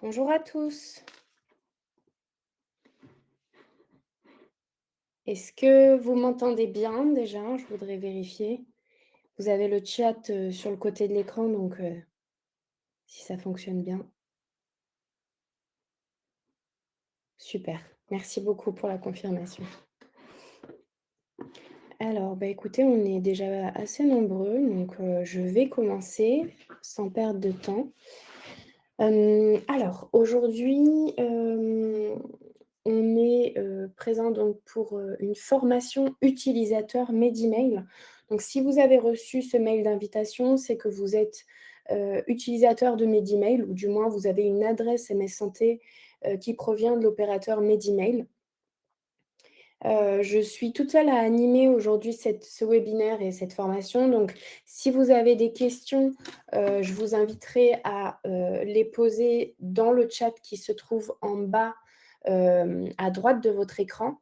Bonjour à tous. Est-ce que vous m'entendez bien déjà? Je voudrais vérifier. Vous avez le chat, sur le côté de l'écran, donc si ça fonctionne bien, super. Merci beaucoup pour la confirmation. Alors, bah, écoutez, on est déjà assez nombreux, donc je vais commencer sans perdre de temps. Alors aujourd'hui, on est, présent donc pour, une formation utilisateur Medemail. Donc si vous avez reçu ce mail d'invitation, c'est que vous êtes, utilisateur de Medemail ou du moins vous avez une adresse MS Santé, qui provient de l'opérateur Medemail. Je suis toute seule à animer aujourd'hui ce webinaire et cette formation, donc si vous avez des questions, je vous inviterai à, les poser dans le chat qui se trouve en bas, à droite de votre écran.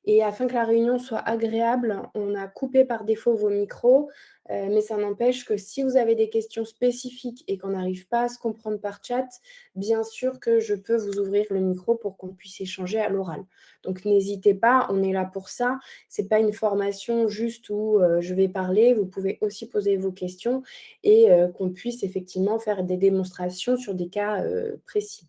Et afin que la réunion soit agréable, on a coupé par défaut vos micros, mais ça n'empêche que si vous avez des questions spécifiques et qu'on n'arrive pas à se comprendre par chat, bien sûr que je peux vous ouvrir le micro pour qu'on puisse échanger à l'oral. Donc n'hésitez pas, on est là pour ça. C'est pas une formation juste où, je vais parler, vous pouvez aussi poser vos questions et qu'on puisse effectivement faire des démonstrations sur des cas, précis.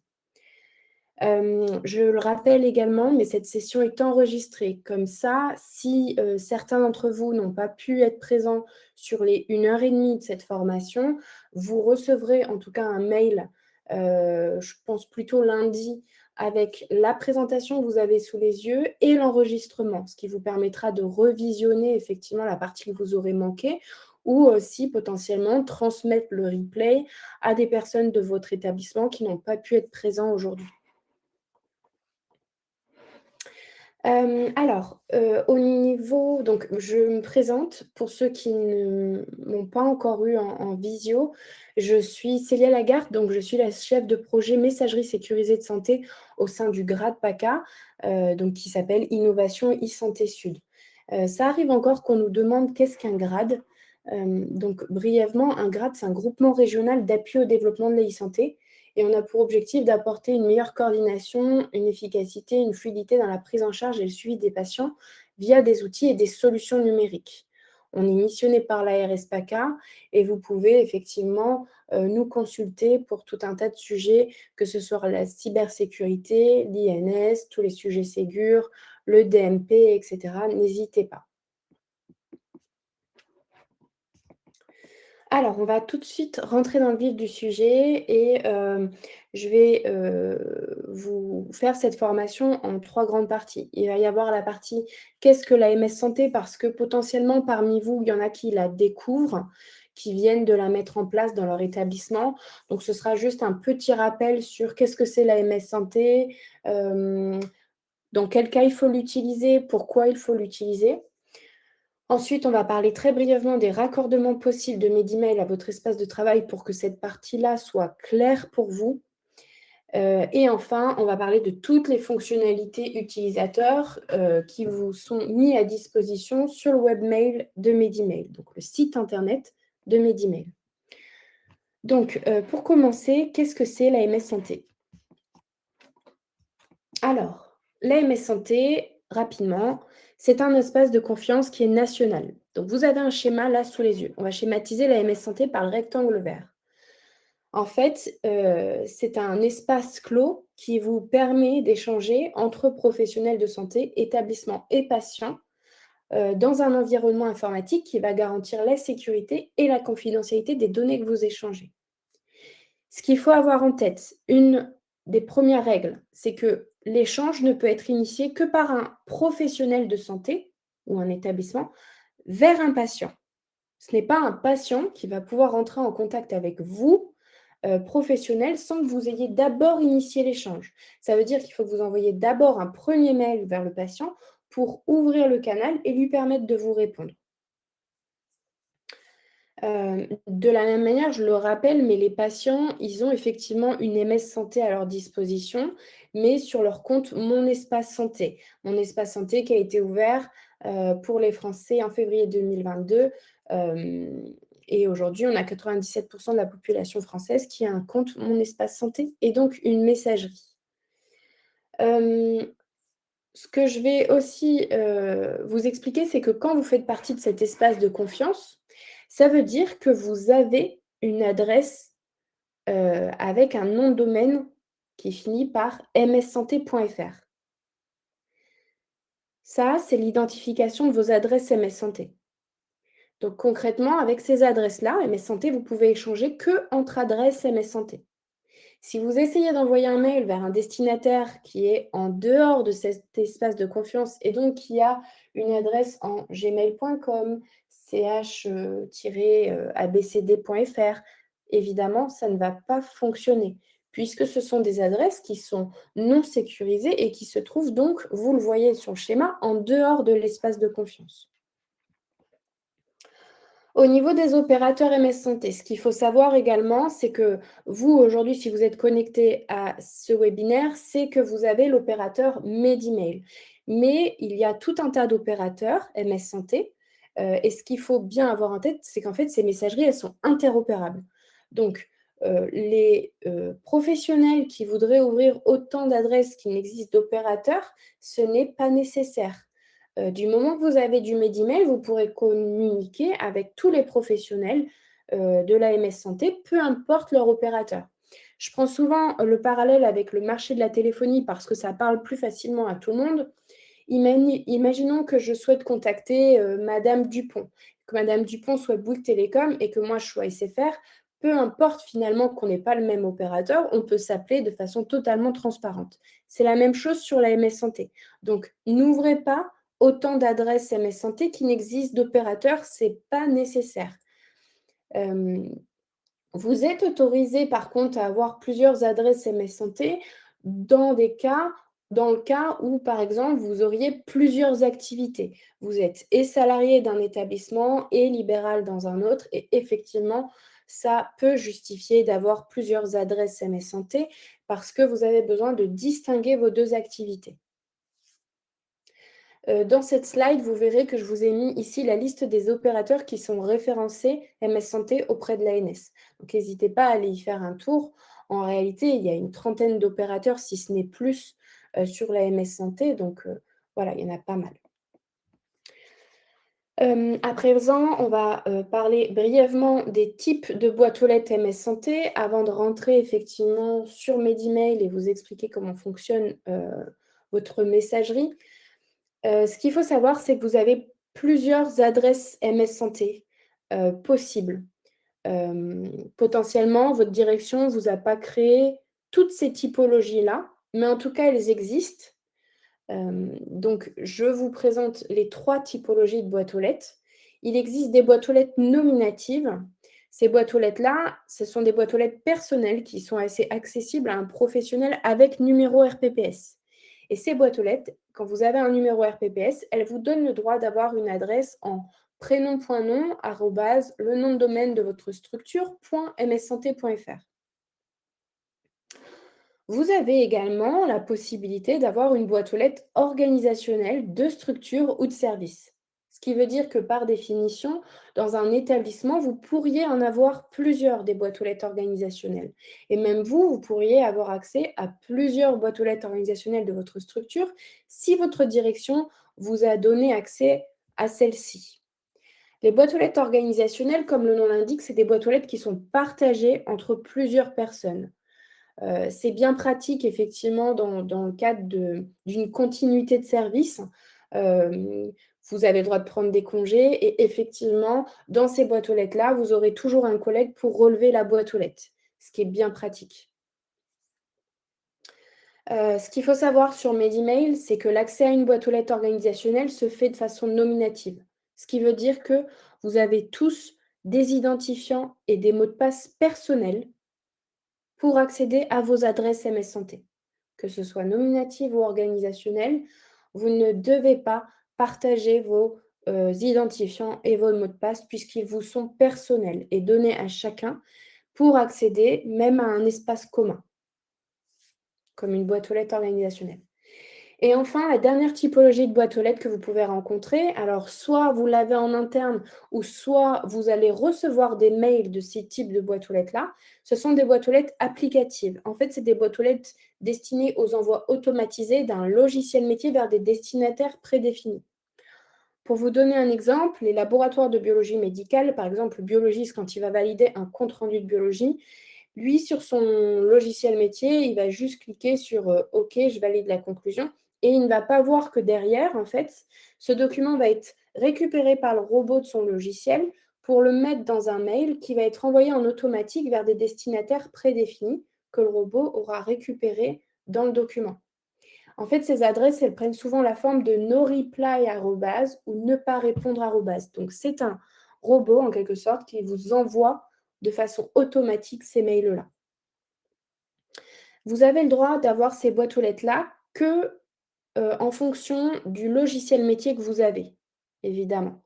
Je le rappelle également, mais cette session est enregistrée. Comme ça, si, certains d'entre vous n'ont pas pu être présents sur les 1 heure et demie de cette formation, vous recevrez en tout cas un mail, je pense plutôt lundi, avec la présentation que vous avez sous les yeux et l'enregistrement, ce qui vous permettra de revisionner effectivement la partie que vous aurez manquée ou aussi potentiellement transmettre le replay à des personnes de votre établissement qui n'ont pas pu être présents aujourd'hui. Alors, au niveau donc je me présente pour ceux qui ne m'ont pas encore eu en visio. Je suis Célia Lagarde, donc je suis la chef de projet messagerie sécurisée de santé au sein du GRAD PACA, donc qui s'appelle Innovation e-Santé Sud. Ça arrive encore qu'on nous demande qu'est-ce qu'un GRAD? Donc brièvement, un GRAD, c'est un groupement régional d'appui au développement de l'e-santé et on a pour objectif d'apporter une meilleure coordination, une efficacité, une fluidité dans la prise en charge et le suivi des patients via des outils et des solutions numériques. On est missionné par l'ARS PACA et vous pouvez effectivement nous consulter pour tout un tas de sujets, que ce soit la cybersécurité, l'INS, tous les sujets Ségur, le DMP, etc. N'hésitez pas. Alors, on va tout de suite rentrer dans le vif du sujet et je vais, vous faire cette formation en 3 grandes parties. Il va y avoir la partie: «Qu'est-ce que la l'AMS santé?» parce que potentiellement parmi vous, il y en a qui la découvrent, qui viennent de la mettre en place dans leur établissement. Donc ce sera juste un petit rappel sur qu'est-ce que c'est la l'AMS santé, dans quel cas il faut l'utiliser, pourquoi il faut l'utiliser. Ensuite, on va parler très brièvement des raccordements possibles de Medemail à votre espace de travail pour que cette partie-là soit claire pour vous. Et enfin, on va parler de toutes les fonctionnalités utilisateurs, qui vous sont mis à disposition sur le webmail de Medemail, donc le site internet de Medemail. Donc, pour commencer, qu'est-ce que c'est l'AMS Santé? Alors, l'AMS Santé, rapidement, c'est un espace de confiance qui est national. Donc, vous avez un schéma là sous les yeux. On va schématiser l'AMS Santé par le rectangle vert. En fait, c'est un espace clos qui vous permet d'échanger entre professionnels de santé, établissements et patients, dans un environnement informatique qui va garantir la sécurité et la confidentialité des données que vous échangez. Ce qu'il faut avoir en tête, une des premières règles, c'est que l'échange ne peut être initié que par un professionnel de santé ou un établissement vers un patient. Ce n'est pas un patient qui va pouvoir entrer en contact avec vous, professionnel, sans que vous ayez d'abord initié l'échange. Ça veut dire qu'il faut que vous envoyiez d'abord un premier mail vers le patient pour ouvrir le canal et lui permettre de vous répondre. De la même manière, je le rappelle, mais les patients, ils ont effectivement une MS santé à leur disposition, mais sur leur compte Mon Espace Santé. Mon Espace Santé qui a été ouvert, pour les Français en février 2022, hem Et aujourd'hui, on a 97% de la population française qui a un compte Mon Espace Santé et donc une messagerie. Hem, Ce que je vais aussi, vous expliquer, c'est que quand vous faites partie de cet espace de confiance, ça veut dire que vous avez une adresse, avec un nom de domaine qui finit par mssanté.fr. Ça, c'est l'identification de vos adresses MS Santé. Donc concrètement, avec ces adresses-là, MS Santé, vous pouvez échanger qu'entre adresses MS Santé. Si vous essayez d'envoyer un mail vers un destinataire qui est en dehors de cet espace de confiance et donc qui a une adresse en gmail.com, ch-abcd.fr, évidemment, ça ne va pas fonctionner puisque ce sont des adresses qui sont non sécurisées et qui se trouvent donc, vous le voyez sur le schéma, en dehors de l'espace de confiance. Au niveau des opérateurs MS Santé, ce qu'il faut savoir également, c'est que vous, aujourd'hui, si vous êtes connecté à ce webinaire, c'est que vous avez l'opérateur Medimail. Mais il y a tout un tas d'opérateurs MS Santé, et ce qu'il faut bien avoir en tête, c'est qu'en fait, ces messageries, elles sont interopérables. Donc, les, professionnels qui voudraient ouvrir autant d'adresses qu'il n'existe d'opérateurs, ce n'est pas nécessaire. Du moment que vous avez du Medimail, vous pourrez communiquer avec tous les professionnels, de l'AMS Santé, peu importe leur opérateur. Je prends souvent le parallèle avec le marché de la téléphonie parce que ça parle plus facilement à tout le monde. Imaginons que je souhaite contacter, madame Dupont, que madame Dupont soit Bouygues Télécom et que moi je sois SFR. Peu importe finalement qu'on n'ait pas le même opérateur, on peut s'appeler de façon totalement transparente. C'est la même chose sur la MS Santé. Donc n'ouvrez pas autant d'adresses MS Santé qu'il n'existe d'opérateurs, c'est pas nécessaire. Hem Vous êtes autorisé par contre à avoir plusieurs adresses MS Santé dans le cas où, par exemple, vous auriez plusieurs activités. Vous êtes et salarié d'un établissement et libéral dans un autre et effectivement, ça peut justifier d'avoir plusieurs adresses MS Santé parce que vous avez besoin de distinguer vos 2 activités. Dans cette slide, vous verrez que je vous ai mis ici la liste des opérateurs qui sont référencés MS Santé auprès de l'ANS. Donc n'hésitez pas à aller y faire un tour. En réalité, il y a une trentaine d'opérateurs, si ce n'est plus, sur la MS Santé, donc voilà, il y en a pas mal. À présent, on va, parler brièvement des types de boîtes aux lettres MS Santé avant de rentrer effectivement sur Medimail et vous expliquer comment fonctionne, votre messagerie. Ce qu'il faut savoir, c'est que vous avez plusieurs adresses MS Santé, possibles. Potentiellement, votre direction ne vous a pas créé toutes ces typologies-là, mais en tout cas, elles existent. Donc je vous présente les 3 typologies de boîtes aux lettres. Il existe des boîtes aux lettres nominatives. Ces boîtes aux lettres-là, ce sont des boîtes aux lettres personnelles qui sont assez accessibles à un professionnel avec numéro RPPS. Et ces boîtes aux lettres, quand vous avez un numéro RPPS, elles vous donnent le droit d'avoir une adresse en prénom.nom arrobase le nom de domaine de votre structure .mssanté.fr. Vous avez également la possibilité d'avoir une boîte aux lettres organisationnelle de structure ou de service. Ce qui veut dire que par définition, dans un établissement, vous pourriez en avoir plusieurs des boîtes aux lettres organisationnelles. Et même vous, vous pourriez avoir accès à plusieurs boîtes aux lettres organisationnelles de votre structure si votre direction vous a donné accès à celle-ci. Les boîtes aux lettres organisationnelles, comme le nom l'indique, c'est des boîtes aux lettres qui sont partagées entre plusieurs personnes. C'est bien pratique effectivement dans le cadre d'une continuité de service. Hem, Vous avez le droit de prendre des congés et effectivement, dans ces boîtes aux lettres-là, vous aurez toujours un collègue pour relever la boîte aux lettres, ce qui est bien pratique. Ce qu'il faut savoir sur Medimail, c'est que l'accès à une boîte aux lettres organisationnelle se fait de façon nominative. Ce qui veut dire que vous avez tous des identifiants et des mots de passe personnels pour accéder à vos adresses MS Santé. Que ce soit nominative ou organisationnelle, vous ne devez pas partager vos, identifiants et vos mots de passe puisqu'ils vous sont personnels et donnés à chacun pour accéder même à un espace commun, comme une boîte aux lettres organisationnelle. Et enfin, la dernière typologie de boîte aux lettres que vous pouvez rencontrer, alors soit vous l'avez en interne ou soit vous allez recevoir des mails de ces types de boîtes aux lettres-là, ce sont des boîtes aux lettres applicatives. En fait, c'est des boîtes aux lettres destinées aux envois automatisés d'un logiciel métier vers des destinataires prédéfinis. Pour vous donner un exemple, les laboratoires de biologie médicale, par exemple le biologiste quand il va valider un compte-rendu de biologie, lui, sur son logiciel métier, il va juste cliquer sur OK, je valide la conclusion et il ne va pas voir que derrière, en fait, ce document va être récupéré par le robot de son logiciel pour le mettre dans un mail qui va être envoyé en automatique vers des destinataires prédéfinis que le robot aura récupérés dans le document. En fait, ces adresses, elles prennent souvent la forme de no reply arrobase ou ne pas répondre arrobase. Donc, c'est un robot, en quelque sorte, qui vous envoie de façon automatique ces mails-là. Vous avez le droit d'avoir ces boîtes aux lettres-là que en fonction du logiciel métier que vous avez, évidemment,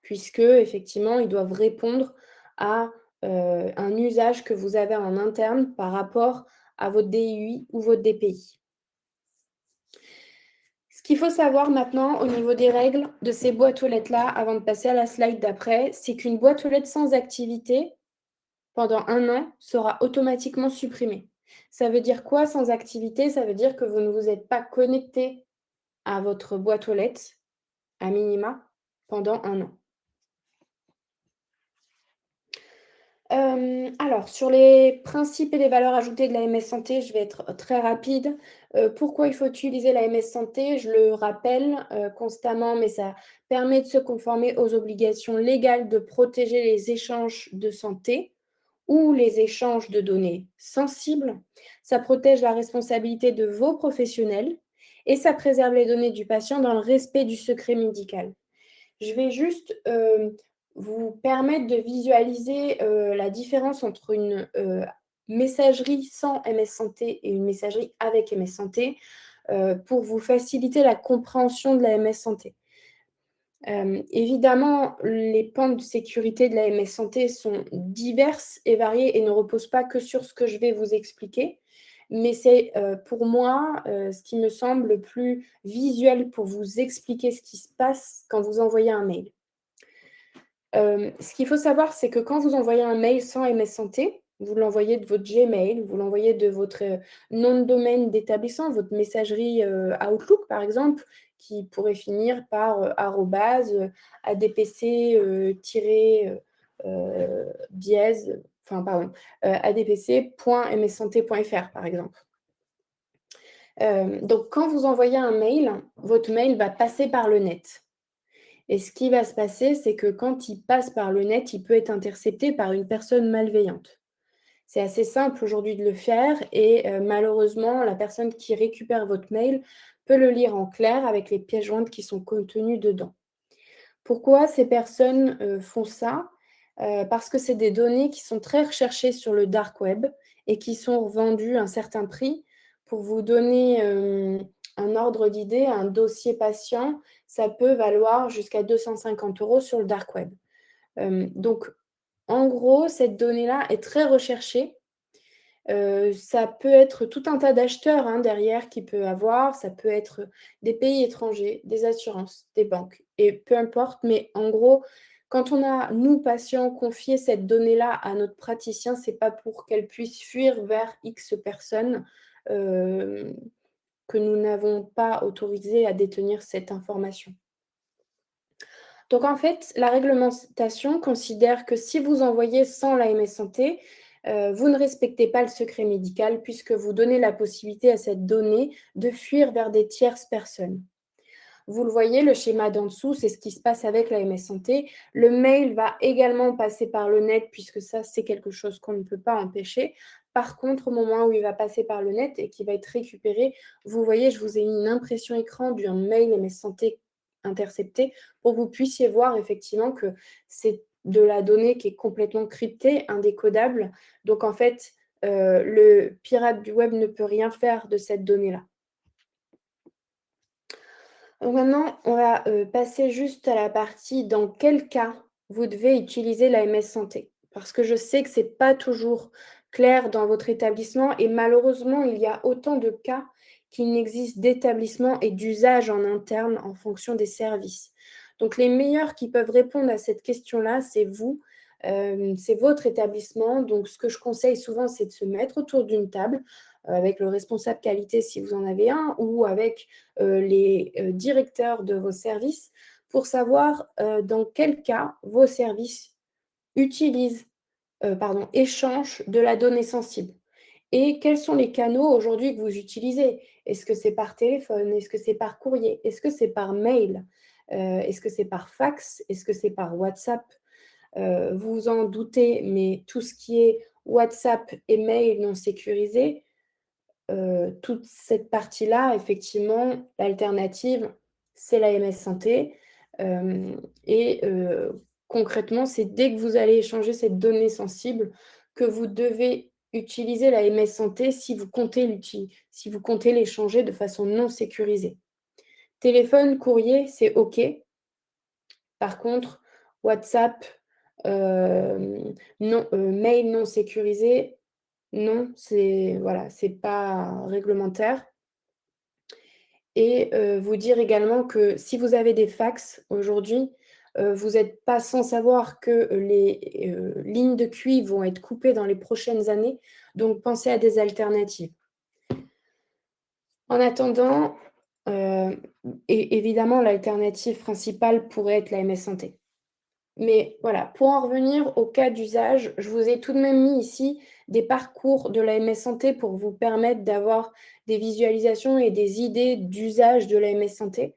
puisque effectivement, ils doivent répondre à un usage que vous avez en interne par rapport à votre DUI ou votre DPI. Ce qu'il faut savoir maintenant au niveau des règles de ces boîtes aux lettres-là, avant de passer à la slide d'après, c'est qu'une boîte aux lettres sans activité, pendant 1 an, sera automatiquement supprimée. Ça veut dire quoi sans activité? Ça veut dire que vous ne vous êtes pas connecté à votre boîte aux lettres, à minima, pendant 1 an. Alors sur les principes et les valeurs ajoutées de l'AMS Santé, je vais être très rapide. Pourquoi il faut utiliser l'AMS Santé? Je le rappelle, constamment, mais ça permet de se conformer aux obligations légales de protéger les échanges de santé ou les échanges de données sensibles. Ça protège la responsabilité de vos professionnels et ça préserve les données du patient dans le respect du secret médical. Je vais juste, vous permettre de visualiser, la différence entre une, messagerie sans MS Santé et une messagerie avec MS Santé, pour vous faciliter la compréhension de la MS Santé. Évidemment, les pans de sécurité de la MS Santé sont diverses et variées et ne reposent pas que sur ce que je vais vous expliquer. Mais c'est, pour moi, ce qui me semble le plus visuel pour vous expliquer ce qui se passe quand vous envoyez un mail. Ce qu'il faut savoir, c'est que quand vous envoyez un mail sans MS Santé, vous l'envoyez de votre Gmail, vous l'envoyez de votre, nom de domaine d'établissement, votre messagerie, Outlook, par exemple, qui pourrait finir par, arobase, adpc, tiré, dièse, enfin pardon, adpc.mssanté.fr, par exemple. Donc quand vous envoyez un mail, votre mail va passer par le net. Et ce qui va se passer, c'est que quand il passe par le net, il peut être intercepté par une personne malveillante. C'est assez simple aujourd'hui de le faire et malheureusement, la personne qui récupère votre mail peut le lire en clair avec les pièces jointes qui sont contenues dedans. Pourquoi ces personnes, font ça? Parce que c'est des données qui sont très recherchées sur le dark web et qui sont revendues à un certain prix. Pour vous donner, un ordre d'idée, un dossier patient, ça peut valoir jusqu'à 250 € sur le dark web. Donc en gros, cette donnée-là est très recherchée. Ça peut être tout un tas d'acheteurs, hein, derrière qui peut avoir, ça peut être des pays étrangers, des assurances, des banques et peu importe, mais en gros, quand on a, nous, patients, confié cette donnée-là à notre praticien, c'est pas pour qu'elle puisse fuir vers X personnes, hem, que nous n'avons pas autorisé à détenir cette information. Donc en fait, la réglementation considère que si vous envoyez sans l'AMS Santé, vous ne respectez pas le secret médical puisque vous donnez la possibilité à cette donnée de fuir vers des tierces personnes. Vous le voyez, le schéma d'en dessous, c'est ce qui se passe avec l'AMS Santé. Le mail va également passer par le net puisque ça, c'est quelque chose qu'on ne peut pas empêcher. Par contre, au moment où il va passer par le net et qu'il va être récupéré, vous voyez, je vous ai mis une impression écran d'un mail MS Santé intercepté pour que vous puissiez voir effectivement que c'est de la donnée qui est complètement cryptée, indécodable. Donc en fait, le pirate du web ne peut rien faire de cette donnée-là. Donc maintenant, on va, passer juste à la partie dans quel cas vous devez utiliser l'AMS Santé. Parce que je sais que ce n'est pas toujours clair dans votre établissement et malheureusement, il y a autant de cas qu'il n'existe d'établissement et d'usage en interne en fonction des services. Donc les meilleurs qui peuvent répondre à cette question-là, c'est vous, c'est votre établissement. Donc ce que je conseille souvent, c'est de se mettre autour d'une table, avec le responsable qualité si vous en avez un ou avec, les, directeurs de vos services pour savoir, dans quel cas vos services utilisent, échangent de la donnée sensible. Et quels sont les canaux aujourd'hui que vous utilisez? Est-ce que c'est par téléphone? Est-ce que c'est par courrier? Est-ce que c'est par mail? Est-ce que c'est par fax? Est-ce que c'est par WhatsApp? Vous vous en doutez, mais tout ce qui est WhatsApp et mail non sécurisés, toute cette partie-là, effectivement, l'alternative, c'est l'AMS Santé. Et concrètement, c'est dès que vous allez échanger cette donnée sensible que vous devez utiliser l'AMS Santé si vous comptez l'échanger de façon non sécurisée. Téléphone, courrier, c'est OK. Par contre, WhatsApp, non, mail non sécurisé, non, c'est voilà, c'est pas réglementaire. Et vous dire également que si vous avez des fax aujourd'hui, vous n'êtes pas sans savoir que les, lignes de cuivre vont être coupées dans les prochaines années, donc pensez à des alternatives. En attendant, et évidemment l'alternative principale pourrait être l'AMS Santé. Mais voilà, pour en revenir au cas d'usage, je vous ai tout de même mis ici des parcours de l'AMS Santé pour vous permettre d'avoir des visualisations et des idées d'usage de l'AMS Santé.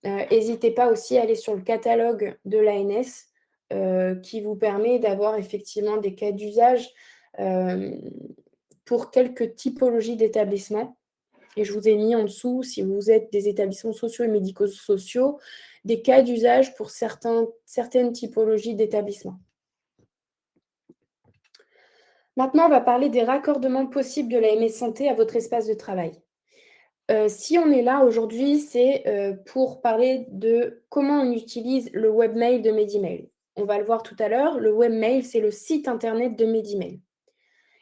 Hésitez pas aussi à aller sur le catalogue de l'ANS, qui vous permet d'avoir effectivement des cas d'usage, hem, pour quelques typologies d'établissements. Et je vous ai mis en dessous, si vous êtes des établissements sociaux et médico-sociaux, des cas d'usage pour certaines typologies d'établissements. Maintenant, on va parler des raccordements possibles de l'AMS Santé à votre espace de travail. Si on est là aujourd'hui, c'est, pour parler de comment on utilise le webmail de Medimail. On va le voir tout à l'heure, le webmail, c'est le site internet de Medimail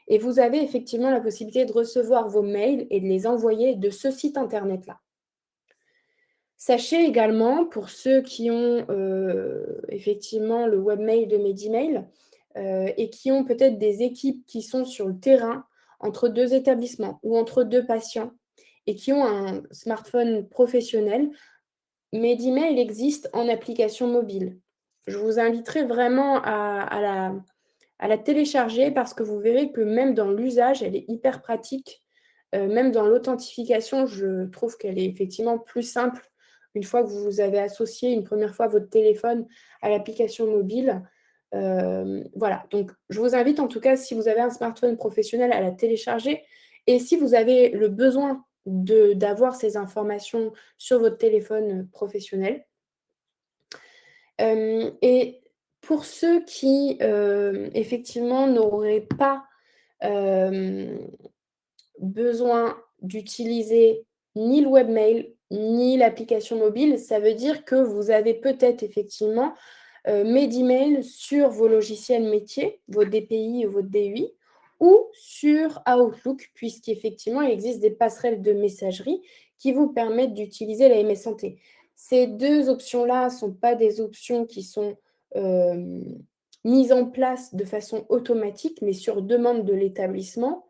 et vous avez effectivement la possibilité de recevoir vos mails et de les envoyer de ce site internet-là. Sachez également, pour ceux qui ont, effectivement le webmail de Medimail, et qui ont peut-être des équipes qui sont sur le terrain, entre 2 établissements ou entre 2 patients et qui ont un smartphone professionnel, Medimail existe en application mobile. Je vous inviterai vraiment à la télécharger parce que vous verrez que même dans l'usage, elle est hyper pratique. Même dans l'authentification, je trouve qu'elle est effectivement plus simple une fois que vous avez associé une première fois votre téléphone à l'application mobile. Voilà, donc je vous invite en tout cas, si vous avez un smartphone professionnel, à la télécharger et si vous avez le besoin d'avoir ces informations sur votre téléphone professionnel. Et pour ceux qui, effectivement n'auraient pas, hem, besoin d'utiliser ni le webmail, ni l'application mobile, ça veut dire que vous avez peut-être effectivement, Medimail sur vos logiciels métiers, vos DPI ou votre DUI ou sur Outlook puisqu'effectivement il existe des passerelles de messagerie qui vous permettent d'utiliser la MS Santé. Ces 2 options-là ne sont pas des options qui sont, mises en place de façon automatique, mais sur demande de l'établissement,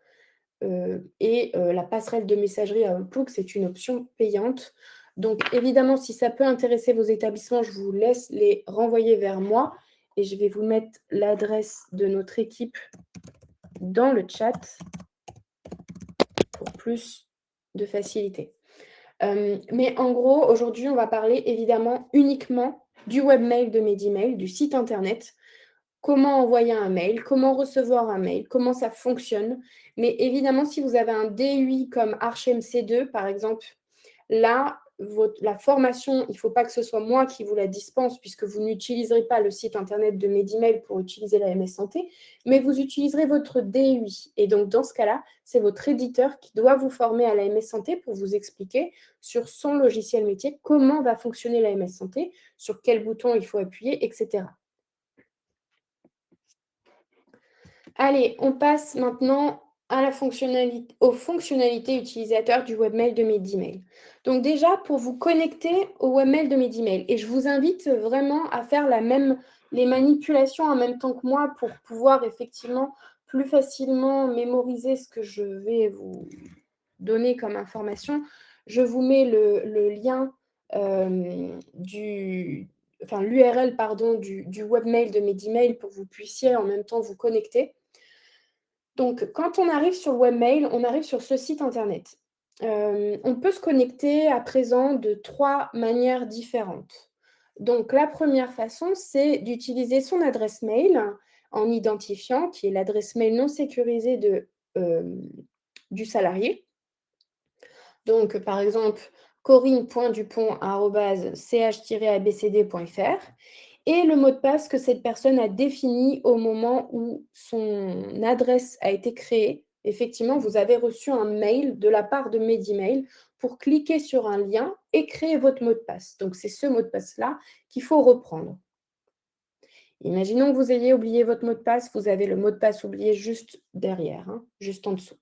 la passerelle de messagerie à Outlook, c'est une option payante. Donc évidemment, si ça peut intéresser vos établissements, je vous laisse les renvoyer vers moi et je vais vous mettre l'adresse de notre équipe dans le chat pour plus de facilité. Mais en gros, aujourd'hui, on va parler évidemment uniquement du webmail de Medimail, du site internet. Comment envoyer un mail, comment recevoir un mail, comment ça fonctionne. Mais évidemment, si vous avez un DUI comme ArchMC2, par exemple, là, la formation, il ne faut pas que ce soit moi qui vous la dispense puisque vous n'utiliserez pas le site internet de Medimail pour utiliser la MS Santé, mais vous utiliserez votre DUI. Et donc, dans ce cas-là, c'est votre éditeur qui doit vous former à la MS Santé pour vous expliquer sur son logiciel métier comment va fonctionner la MS Santé, sur quel bouton il faut appuyer, etc. Allez, on passe maintenant Aux fonctionnalités utilisateurs du webmail de Medemail. Donc déjà, pour vous connecter au webmail de Medemail, et je vous invite vraiment à faire les manipulations en même temps que moi pour pouvoir effectivement plus facilement mémoriser ce que je vais vous donner comme information. Je vous mets le lien l'URL pardon, du webmail de Medemail pour que vous puissiez en même temps vous connecter. Donc, quand on arrive sur le webmail, on arrive sur ce site internet. On peut se connecter à présent de 3 manières différentes. Donc, la première façon, c'est d'utiliser son adresse mail en identifiant, qui est l'adresse mail non sécurisée du salarié. Donc, par exemple, corinne.dupont@ch-abcd.fr et le mot de passe que cette personne a défini au moment où son adresse a été créée. Effectivement, vous avez reçu un mail de la part de Medemail pour cliquer sur un lien et créer votre mot de passe. Donc, c'est ce mot de passe-là qu'il faut reprendre. Imaginons que vous ayez oublié votre mot de passe, vous avez le mot de passe oublié juste derrière, hein, juste en dessous.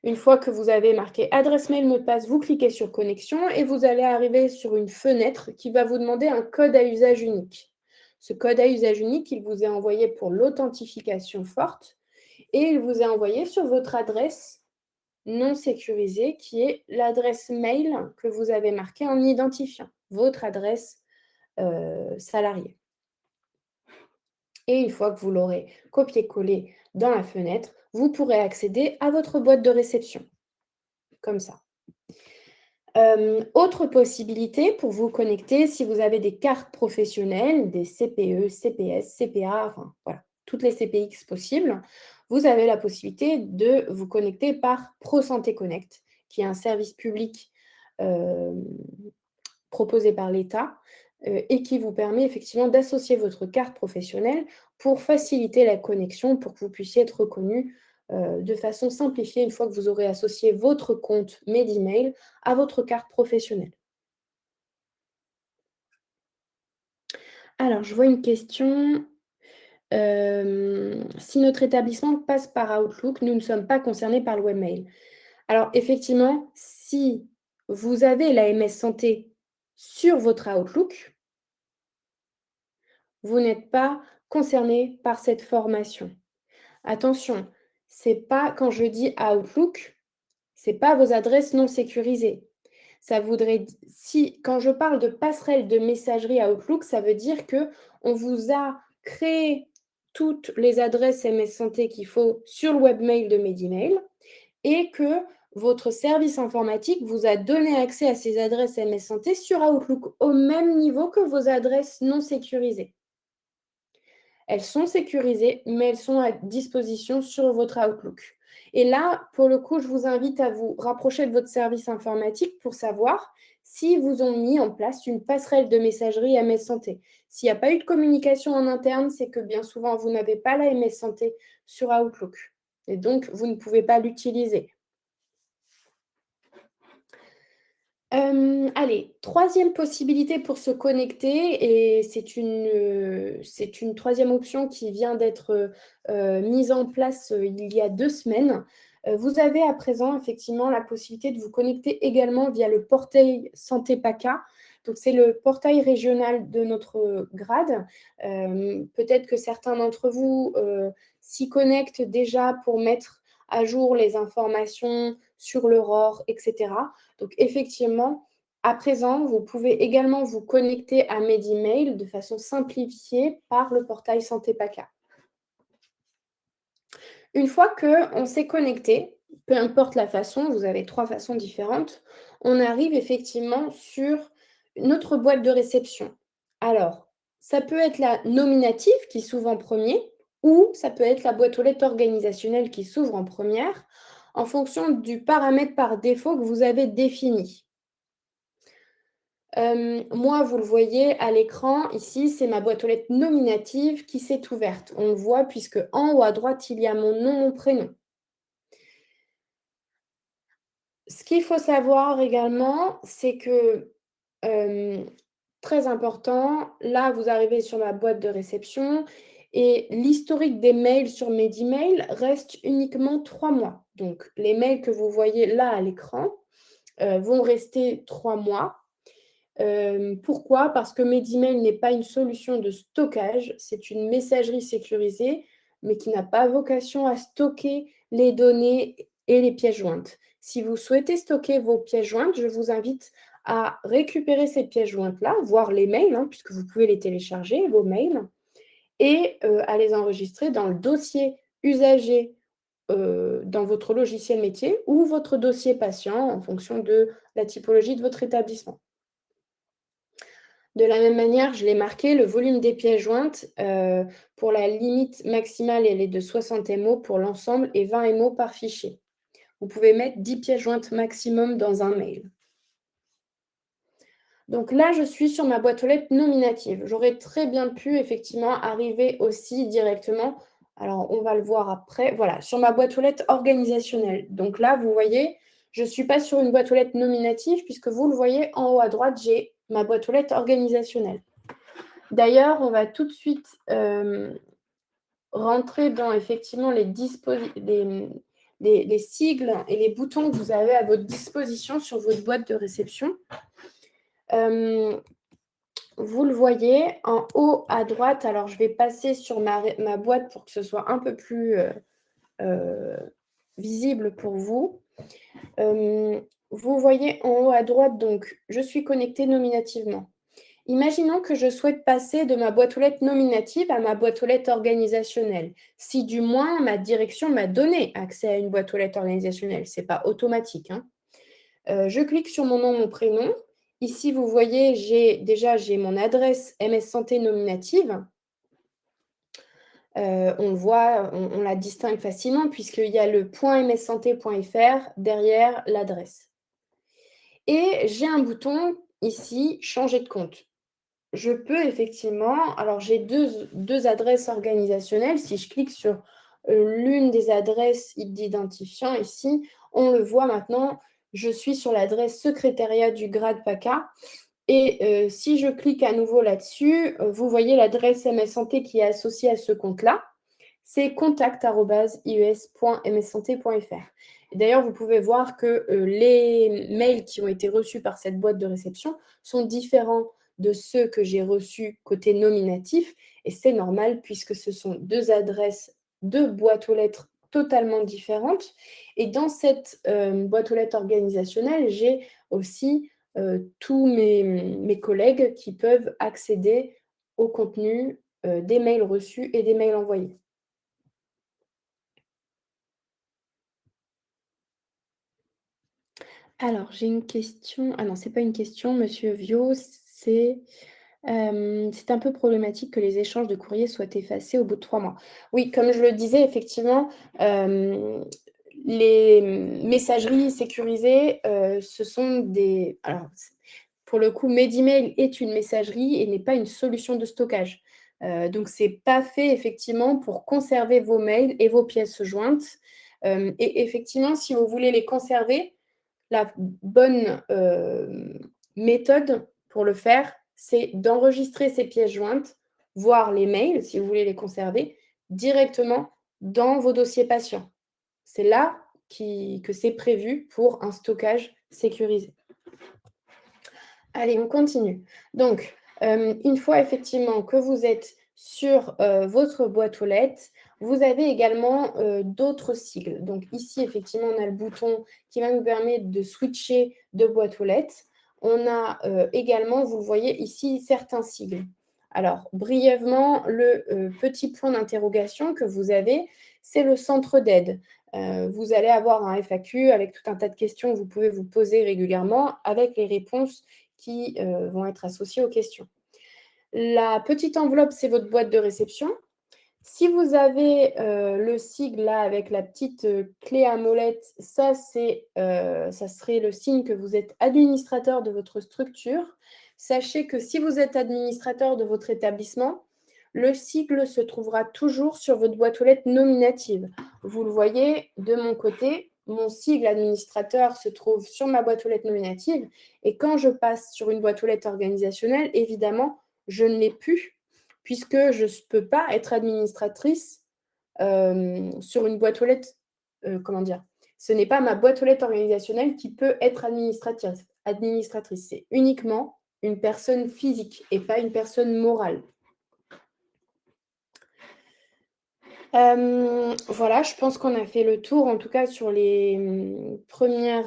Une fois que vous avez marqué adresse mail, mot de passe, vous cliquez sur connexion et vous allez arriver sur une fenêtre qui va vous demander un code à usage unique. Ce code à usage unique, il vous est envoyé pour l'authentification forte et il vous est envoyé sur votre adresse non sécurisée qui est l'adresse mail que vous avez marquée en identifiant, votre adresse salariée. Et une fois que vous l'aurez copié-collé dans la fenêtre, vous pourrez accéder à votre boîte de réception, comme ça. Autre possibilité pour vous connecter, si vous avez des cartes professionnelles, des CPE, CPS, CPA, enfin voilà, toutes les CPX possibles, vous avez la possibilité de vous connecter par ProSanté Connect, qui est un service public, hem, proposé par l'État, et qui vous permet effectivement d'associer votre carte professionnelle pour faciliter la connexion, pour que vous puissiez être reconnu, de façon simplifiée une fois que vous aurez associé votre compte Medemail à votre carte professionnelle. Alors, je vois une question. Si notre établissement passe par Outlook, nous ne sommes pas concernés par le webmail. Alors effectivement, si vous avez l'AMS santé sur votre Outlook, vous n'êtes pas concerné par cette formation. Attention, c'est pas quand je dis Outlook, c'est pas vos adresses non sécurisées. Ça voudrait si quand je parle de passerelle de messagerie Outlook, ça veut dire que on vous a créé toutes les adresses MS Santé qu'il faut sur le webmail de Medemail et que votre service informatique vous a donné accès à ces adresses MS Santé sur Outlook, au même niveau que vos adresses non sécurisées. Elles sont sécurisées, mais elles sont à disposition sur votre Outlook. Et là, pour le coup, je vous invite à vous rapprocher de votre service informatique pour savoir si vous ont mis en place une passerelle de messagerie MS Santé. S'il n'y a pas eu de communication en interne, c'est que bien souvent, vous n'avez pas la MS Santé sur Outlook. Et donc, vous ne pouvez pas l'utiliser. Allez, 3e possibilité pour se connecter et c'est une 3e option qui vient d'être, mise en place, il y a 2 semaines. Vous avez à présent effectivement la possibilité de vous connecter également via le portail Santé PACA. Donc c'est le portail régional de notre grade. Peut-être que certains d'entre vous, s'y connectent déjà pour mettre à jour les informations sur l'Aurore et cetera. Donc effectivement, à présent, vous pouvez également vous connecter à Medemail de façon simplifiée par le portail Santé PACA. Une fois qu'on s'est connecté, peu importe la façon, vous avez 3 façons différentes, on arrive effectivement sur notre boîte de réception. Alors, ça peut être la nominative qui s'ouvre en premier ou ça peut être la boîte aux lettres organisationnelle qui s'ouvre en première en fonction du paramètre par défaut que vous avez défini. Moi, vous le voyez à l'écran, ici, c'est ma boîte aux lettres nominative qui s'est ouverte. On le voit puisque en haut à droite, il y a mon nom, mon prénom. Ce qu'il faut savoir également, c'est que, très important, là, vous arrivez sur ma boîte de réception Et l'historique des mails sur Medimail reste uniquement 3 mois. Donc les mails que vous voyez là à l'écran, vont rester 3 mois. Pourquoi? Parce que Medimail n'est pas une solution de stockage, c'est une messagerie sécurisée, mais qui n'a pas vocation à stocker les données et les pièces jointes. Si vous souhaitez stocker vos pièces jointes, je vous invite à récupérer ces pièces jointes-là, voire les mails, hein, puisque vous pouvez les télécharger, vos mails, et à les enregistrer dans le dossier usager dans votre logiciel métier ou votre dossier patient en fonction de la typologie de votre établissement. De la même manière, je l'ai marqué, le volume des pièces jointes, pour la limite maximale, elle est de 60 MO pour l'ensemble et 20 MO par fichier. Vous pouvez mettre 10 pièces jointes maximum dans un mail. Donc là, je suis sur ma boîte aux lettres nominative. J'aurais très bien pu effectivement arriver aussi directement, alors on va le voir après, voilà, sur ma boîte aux lettres organisationnelle. Donc là, vous voyez, je ne suis pas sur une boîte aux lettres nominative puisque vous le voyez en haut à droite, j'ai ma boîte aux lettres organisationnelle. D'ailleurs, on va tout de suite rentrer dans effectivement les sigles et les boutons que vous avez à votre disposition sur votre boîte de réception. Vous le voyez en haut à droite, alors je vais passer sur ma boîte pour que ce soit un peu plus visible pour vous. Vous voyez en haut à droite, donc je suis connectée nominativement. Imaginons que je souhaite passer de ma boîte aux lettres nominative à ma boîte aux lettres organisationnelle. Si du moins ma direction m'a donné accès à une boîte aux lettres organisationnelle, ce n'est pas automatique, hein. Je clique sur mon nom, mon prénom. Ici, vous voyez, j'ai mon adresse MS Santé nominative. On le voit, on la distingue facilement puisqu'il y a le .mssanté.fr derrière l'adresse. Et j'ai un bouton ici, changer de compte. Je peux effectivement, alors j'ai deux adresses organisationnelles. Si je clique sur l'une des adresses d'identifiant ici, on le voit maintenant, je suis sur l'adresse secrétariat du grade PACA. Et si je clique à nouveau là-dessus, vous voyez l'adresse MS Santé qui est associée à ce compte-là. C'est contact@ies.mssanté.fr. D'ailleurs, vous pouvez voir que les mails qui ont été reçus par cette boîte de réception sont différents de ceux que j'ai reçus côté nominatif. Et c'est normal puisque ce sont deux adresses, deux boîtes aux lettres totalement différentes. Et dans cette boîte aux lettres organisationnelle, j'ai aussi tous mes collègues qui peuvent accéder au contenu des mails reçus et des mails envoyés. Alors, j'ai une question. Ah non, c'est pas une question, monsieur Vio, c'est un peu problématique que les échanges de courrier soient effacés au bout de 3 mois. Oui, comme je le disais, effectivement, les messageries sécurisées, ce sont des alors, pour le coup, Medimail est une messagerie et n'est pas une solution de stockage. Donc c'est pas fait effectivement pour conserver vos mails et vos pièces jointes. Et effectivement, si vous voulez les conserver, la bonne méthode pour le faire, c'est d'enregistrer ces pièces jointes, voire les mails, si vous voulez les conserver, directement dans vos dossiers patients. C'est là que c'est prévu pour un stockage sécurisé. Allez, on continue. Donc, une fois effectivement que vous êtes sur votre boîte aux lettres, vous avez également d'autres sigles. Donc ici, effectivement, on a le bouton qui va nous permettre de switcher de boîte aux lettres. On a également, vous le voyez ici, certains sigles. Alors, brièvement, le petit point d'interrogation que vous avez, c'est le centre d'aide. Vous allez avoir un FAQ avec tout un tas de questions que vous pouvez vous poser régulièrement avec les réponses qui vont être associées aux questions. La petite enveloppe, c'est votre boîte de réception. Si vous avez le sigle là avec la petite clé à molette, ça serait le signe que vous êtes administrateur de votre structure. Sachez que si vous êtes administrateur de votre établissement, le sigle se trouvera toujours sur votre boîte aux lettres nominative. Vous le voyez de mon côté, mon sigle administrateur se trouve sur ma boîte aux lettres nominative. Et quand je passe sur une boîte aux lettres organisationnelle, évidemment, je ne l'ai plus puisque je ne peux pas être administratrice sur une boîte aux lettres, comment dire? Ce n'est pas ma boîte aux lettres organisationnelle qui peut être administratrice. C'est uniquement une personne physique et pas une personne morale. Voilà, je pense qu'on a fait le tour, en tout cas sur les, premiers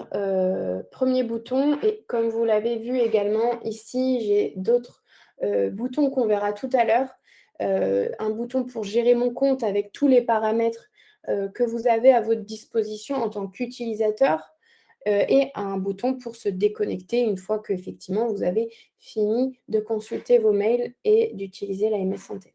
boutons et comme vous l'avez vu également ici, j'ai d'autres, boutons qu'on verra tout à l'heure. Un bouton pour gérer mon compte avec tous les paramètres, que vous avez à votre disposition en tant qu'utilisateur, et un bouton pour se déconnecter une fois qu'effectivement vous avez fini de consulter vos mails et d'utiliser l'AMS Santé.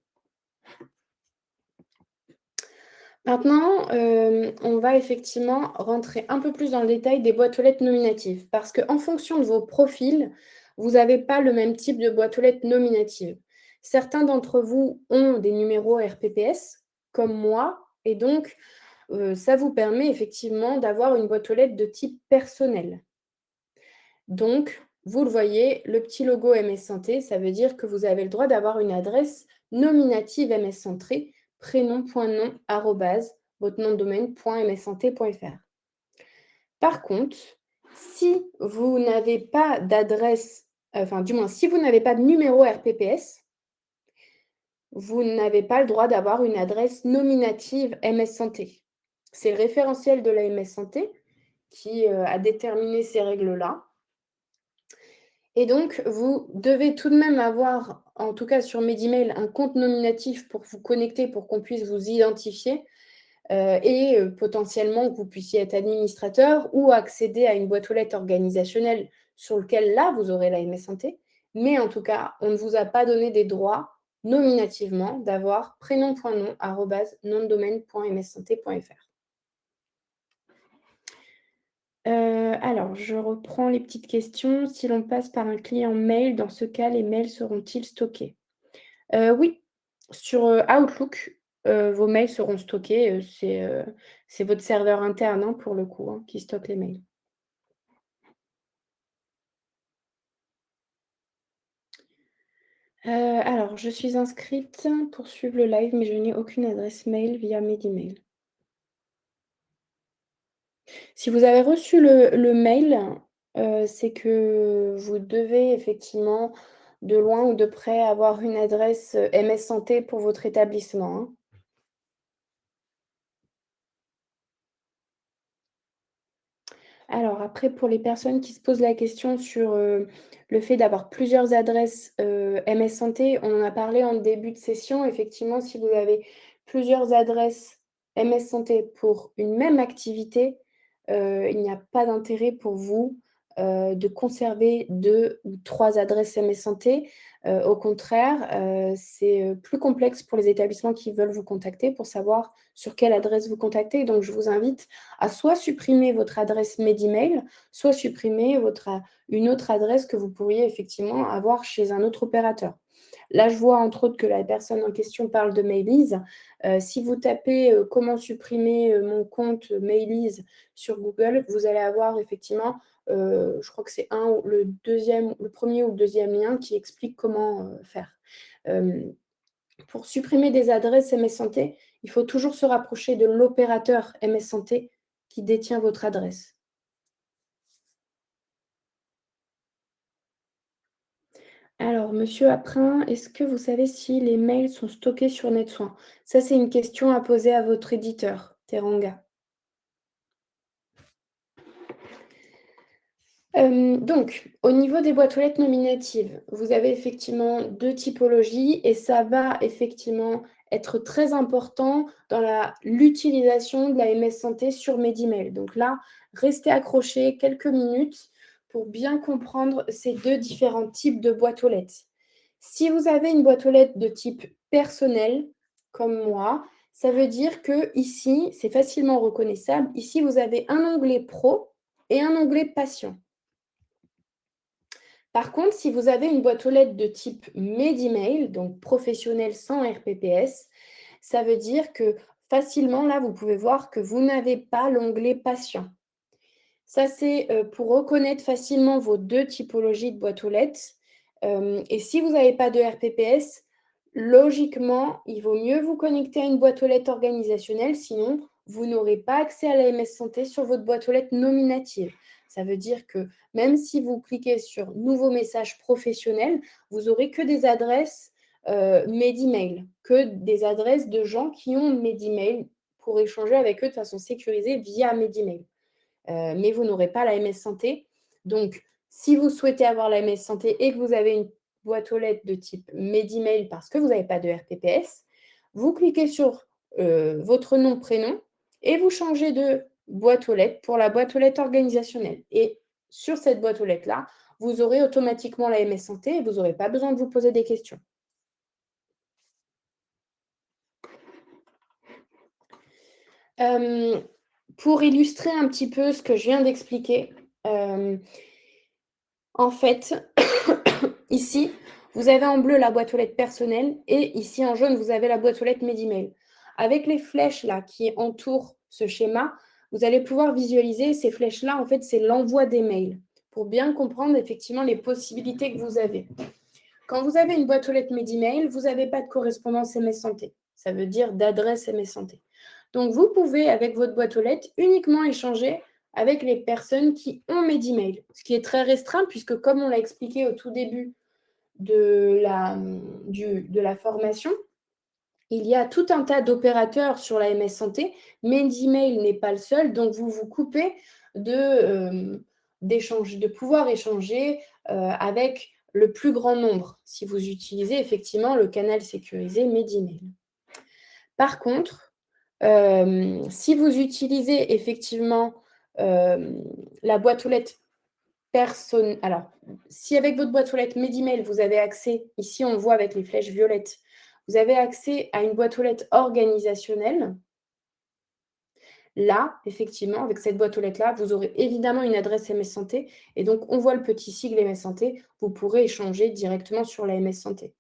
Maintenant, on va effectivement rentrer un peu plus dans le détail des boîtes aux lettres nominatives. Parce qu'en fonction de vos profils, vous n'avez pas le même type de boîte aux lettres nominative. Certains d'entre vous ont des numéros RPPS, comme moi, et donc ça vous permet effectivement d'avoir une boîte aux lettres de type personnel. Donc, vous le voyez, le petit logo MS Santé, ça veut dire que vous avez le droit d'avoir une adresse nominative MS Santé, prénom.nom, arrobase, votre nom de domaine.mssanté.fr. Par contre, si vous n'avez pas d'adresse, enfin du moins si vous n'avez pas de numéro RPPS, vous n'avez pas le droit d'avoir une adresse nominative MS Santé. C'est le référentiel de la MS Santé qui a déterminé ces règles-là. Et donc, vous devez tout de même avoir, en tout cas sur Medimail, un compte nominatif pour vous connecter, pour qu'on puisse vous identifier et potentiellement que vous puissiez être administrateur ou accéder à une boîte aux lettres organisationnelle sur lequel là, vous aurez l'AMS Santé. Mais en tout cas, on ne vous a pas donné des droits nominativement d'avoir prénom.nom @nomdomaine.mssanté.fr. Alors, je reprends les petites questions. Si l'on passe par un client mail, dans ce cas, les mails seront-ils stockés? Oui, sur, Outlook, vos mails seront stockés, c'est votre serveur interne, hein, pour le coup, hein, qui stocke les mails. Alors, je suis inscrite pour suivre le live, mais je n'ai aucune adresse mail via Medimail. Si vous avez reçu le mail, c'est que vous devez effectivement, de loin ou de près, avoir une adresse, MS Santé pour votre établissement, hein. Alors après, pour les personnes qui se posent la question sur, le fait d'avoir plusieurs adresses, MS Santé, on en a parlé en début de session. Effectivement, si vous avez plusieurs adresses MS Santé pour une même activité, il n'y a pas d'intérêt pour vous, de conserver 2 ou 3 adresses MS Santé. Au contraire, c'est, plus complexe pour les établissements qui veulent vous contacter pour savoir sur quelle adresse vous contacter. Donc je vous invite à soit supprimer votre adresse Medimail, soit supprimer une autre adresse que vous pourriez effectivement avoir chez un autre opérateur. Là, je vois entre autres que la personne en question parle de Mailise. Si vous tapez, «Comment supprimer, mon compte Mailise» sur Google, vous allez avoir effectivement, je crois que c'est le premier ou le deuxième lien qui explique comment, faire. Hem pour supprimer des adresses MS Santé, il faut toujours se rapprocher de l'opérateur MS Santé qui détient votre adresse. Alors, monsieur Aprin, est-ce que vous savez si les mails sont stockés sur NetSoin? Ça, c'est une question à poser à votre éditeur, Teranga. Donc, au niveau des boîtes aux lettres nominatives, vous avez effectivement 2 typologies et ça va effectivement être très important dans l'utilisation de la MS Santé sur Medimail. Donc là, restez accrochés quelques minutes pour bien comprendre ces 2 différents types de boîtes aux lettres. Si vous avez une boîte aux lettres de type personnel, comme moi, ça veut dire que ici, c'est facilement reconnaissable. Ici, vous avez un onglet pro et un onglet patient. Par contre, si vous avez une boîte aux lettres de type Medimail, donc professionnel sans RPPS, ça veut dire que facilement, là, vous pouvez voir que vous n'avez pas l'onglet patient. Ça, c'est pour reconnaître facilement vos 2 typologies de boîtes aux lettres. Et si vous n'avez pas de RPPS, Logiquement, il vaut mieux vous connecter à une boîte aux lettres organisationnelle, sinon vous n'aurez pas accès à l'AMS Santé sur votre boîte aux lettres nominative. Ça veut dire que même si vous cliquez sur Nouveaux messages professionnels, vous n'aurez que des adresses Medemail, que des adresses de gens qui ont Medemail pour échanger avec eux de façon sécurisée via Medemail. Mais vous n'aurez pas la MS Santé. Donc, si vous souhaitez avoir la MS Santé et que vous avez une boîte aux lettres de type Medemail parce que vous n'avez pas de RPPS, vous cliquez sur votre nom, prénom et vous changez de boîte aux lettres pour la boîte aux lettres organisationnelle. Et sur cette boîte aux lettres-là, vous aurez automatiquement la MS Santé et vous n'aurez pas besoin de vous poser des questions. Pour illustrer un petit peu ce que je viens d'expliquer, en fait, ici, vous avez en bleu la boîte aux lettres personnelle et ici en jaune, vous avez la boîte aux lettres Medemail. Avec les flèches là qui entourent ce schéma, vous allez pouvoir visualiser ces flèches-là. En fait, c'est l'envoi des mails pour bien comprendre effectivement les possibilités que vous avez. Quand vous avez une boîte aux lettres Medemail, vous n'avez pas de correspondance MS Santé. Ça veut dire d'adresse MS Santé. Donc, vous pouvez, avec votre boîte aux lettres, uniquement échanger avec les personnes qui ont Medemail, ce qui est très restreint puisque, comme on l'a expliqué au tout début de la formation, il y a tout un tas d'opérateurs sur la MS Santé. Medemail n'est pas le seul, donc vous vous coupez de pouvoir échanger avec le plus grand nombre si vous utilisez effectivement le canal sécurisé Medemail. Par contre, si vous utilisez effectivement la boîte aux lettres alors, si avec votre boîte aux lettres Medemail, vous avez accès, ici on le voit avec les flèches violettes, vous avez accès à une boîte aux lettres organisationnelle, là, effectivement, avec cette boîte aux lettres-là, vous aurez évidemment une adresse MS Santé et donc on voit le petit sigle MS Santé, vous pourrez échanger directement sur la MS Santé.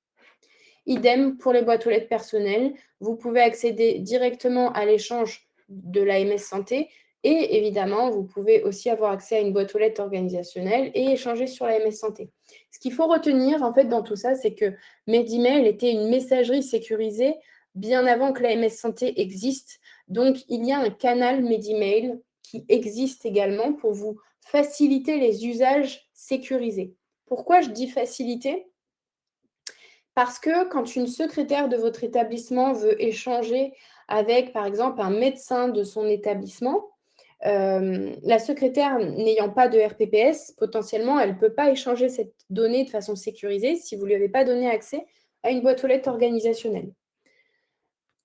Idem pour les boîtes aux lettres personnelles, vous pouvez accéder directement à l'échange de la MS Santé et évidemment, vous pouvez aussi avoir accès à une boîte aux lettres organisationnelle et échanger sur la MS Santé. Ce qu'il faut retenir en fait dans tout ça, c'est que Medemail était une messagerie sécurisée bien avant que la MS Santé existe. Donc, il y a un canal Medemail qui existe également pour vous faciliter les usages sécurisés. Pourquoi je dis faciliter ? Parce que quand une secrétaire de votre établissement veut échanger avec, par exemple, un médecin de son établissement, la secrétaire n'ayant pas de RPPS, potentiellement, elle ne peut pas échanger cette donnée de façon sécurisée si vous ne lui avez pas donné accès à une boîte aux lettres organisationnelle.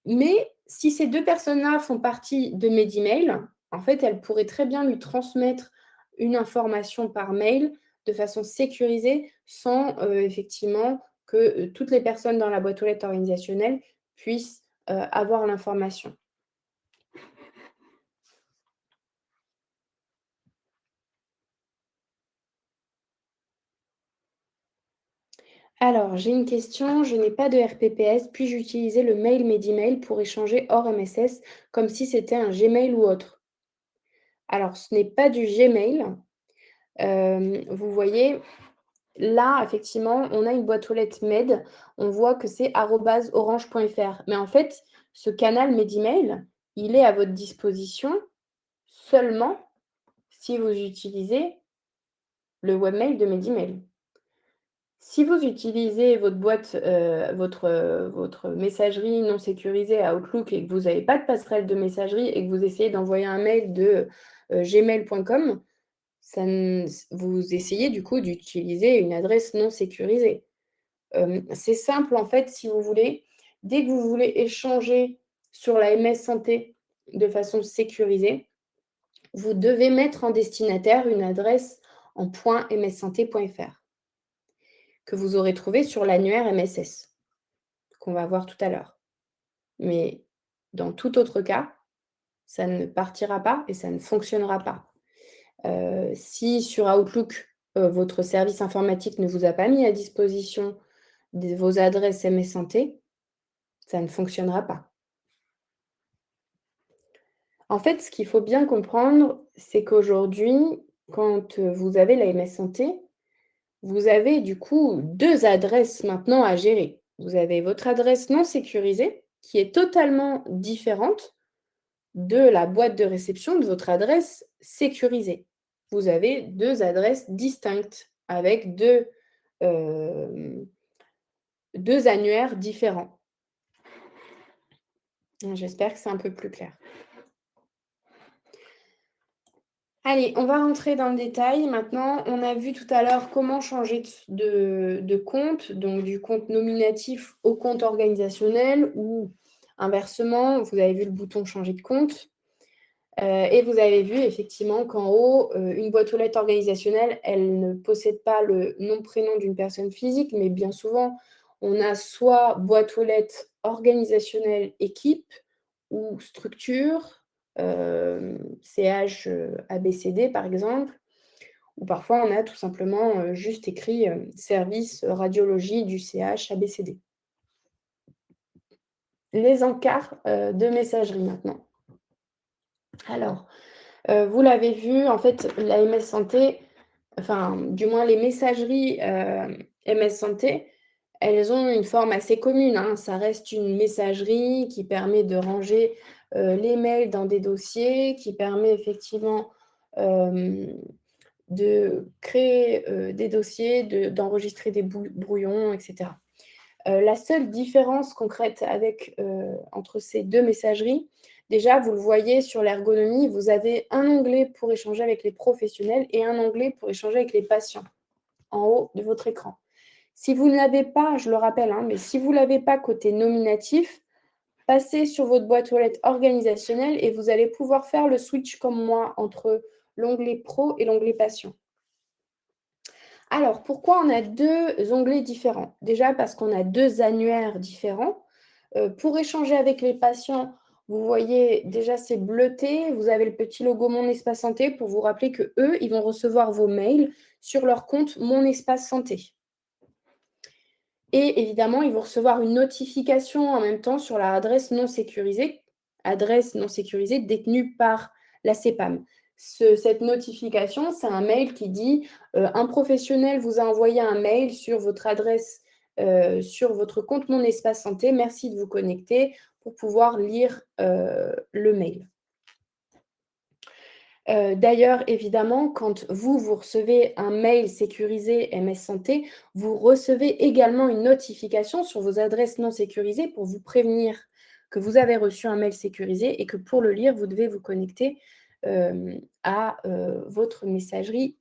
Mais si ces deux personnes-là font partie de Medemail, en fait, elle pourrait très bien lui transmettre une information par mail de façon sécurisée sans effectivement que toutes les personnes dans la boîte aux lettres organisationnelle puissent avoir l'information. Alors, j'ai une question. Je n'ai pas de RPPS. Puis-je utiliser le mail Medemail pour échanger hors MSS comme si c'était un Gmail ou autre? Alors, ce n'est pas du Gmail. Vous voyez, là, effectivement, on a une boîte aux lettres Med. On voit que c'est @orange.fr. Mais en fait, ce canal Medemail, il est à votre disposition seulement si vous utilisez le webmail de Medemail. Si vous utilisez votre boîte, votre messagerie non sécurisée à Outlook et que vous n'avez pas de passerelle de messagerie et que vous essayez d'envoyer un mail de gmail.com, vous essayez du coup d'utiliser une adresse non sécurisée. C'est simple en fait, si vous voulez. Dès que vous voulez échanger sur la MS Santé de façon sécurisée, vous devez mettre en destinataire une adresse en .mssanté.fr que vous aurez trouvé sur l'annuaire MSS, qu'on va voir tout à l'heure. Mais dans tout autre cas, ça ne partira pas et ça ne fonctionnera pas. Si sur Outlook, votre service informatique ne vous a pas mis à disposition vos adresses MS Santé, ça ne fonctionnera pas. En fait, ce qu'il faut bien comprendre, c'est qu'aujourd'hui, quand vous avez la MS Santé, vous avez du coup 2 adresses maintenant à gérer. vous avez votre adresse non sécurisée qui est totalement différente de la boîte de réception de votre adresse sécurisée. Vous avez 2 adresses distinctes avec 2 annuaires différents. J'espère que c'est un peu plus clair. Allez, on va rentrer dans le détail maintenant. On a vu tout à l'heure comment changer de compte, donc du compte nominatif au compte organisationnel ou inversement, vous avez vu le bouton changer de compte. Et vous avez vu effectivement qu'en haut, une boîte aux lettres organisationnelle, elle ne possède pas le nom, prénom d'une personne physique, mais bien souvent, on a soit boîte aux lettres organisationnelle équipe ou structure, CH, ABCD par exemple, ou parfois on a tout simplement, juste écrit, service radiologie du CH ABCD. Les encarts, de messagerie maintenant. Alors, vous l'avez vu, en fait, la MS Santé, enfin, du moins les messageries, MS Santé, elles ont une forme assez commune, hein. Ça reste une messagerie qui permet de ranger, les mails dans des dossiers, qui permet effectivement, de créer, des dossiers, d'enregistrer des brouillons et cetera. La seule différence concrète avec, entre ces 2 messageries, déjà, vous le voyez sur l'ergonomie, vous avez un onglet pour échanger avec les professionnels et un onglet pour échanger avec les patients, en haut de votre écran. Si vous ne l'avez pas, je le rappelle, hein, mais si vous ne l'avez pas côté nominatif, passez sur votre boîte aux lettres organisationnelle et vous allez pouvoir faire le switch comme moi entre l'onglet pro et l'onglet patient. Alors, pourquoi on a 2 onglets différents? Déjà parce qu'on a 2 annuaires différents. Pour échanger avec les patients, vous voyez déjà c'est bleuté, vous avez le petit logo Mon Espace Santé pour vous rappeler qu'eux, ils vont recevoir vos mails sur leur compte Mon Espace Santé. Et évidemment, ils vont recevoir une notification en même temps sur leur adresse non sécurisée détenue par la CPAM. Cette notification, c'est un mail qui dit un professionnel vous a envoyé un mail sur votre adresse, sur votre compte Mon Espace Santé. Merci de vous connecter pour pouvoir lire le mail. D'ailleurs, évidemment, quand vous recevez un mail sécurisé MS Santé, vous recevez également une notification sur vos adresses non sécurisées pour vous prévenir que vous avez reçu un mail sécurisé et que pour le lire, vous devez vous connecter, à, votre messagerie.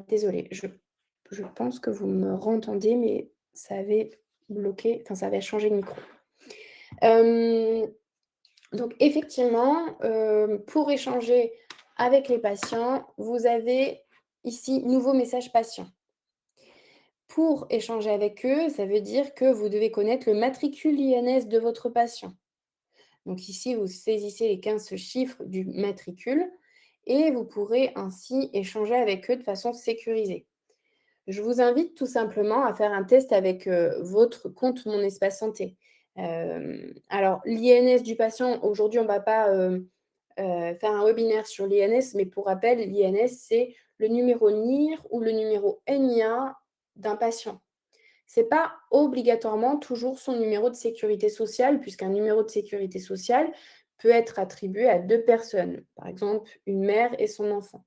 Désolée, je pense que vous me rentendez, mais ça avait bloqué, enfin ça avait changé de micro. Donc effectivement, pour échanger avec les patients, vous avez ici nouveau message patient. Pour échanger avec eux, ça veut dire que vous devez connaître le matricule INS de votre patient. Donc ici, vous saisissez les 15 chiffres du matricule et vous pourrez ainsi échanger avec eux de façon sécurisée. Je vous invite tout simplement à faire un test avec, votre compte Mon Espace Santé. Alors l'INS du patient, aujourd'hui, on ne va pas, faire un webinaire sur l'INS, mais pour rappel, l'INS, c'est le numéro NIR ou le numéro NIA d'un patient. Ce n'est pas obligatoirement toujours son numéro de sécurité sociale, puisqu'un numéro de sécurité sociale peut être attribué à 2 personnes, par exemple une mère et son enfant.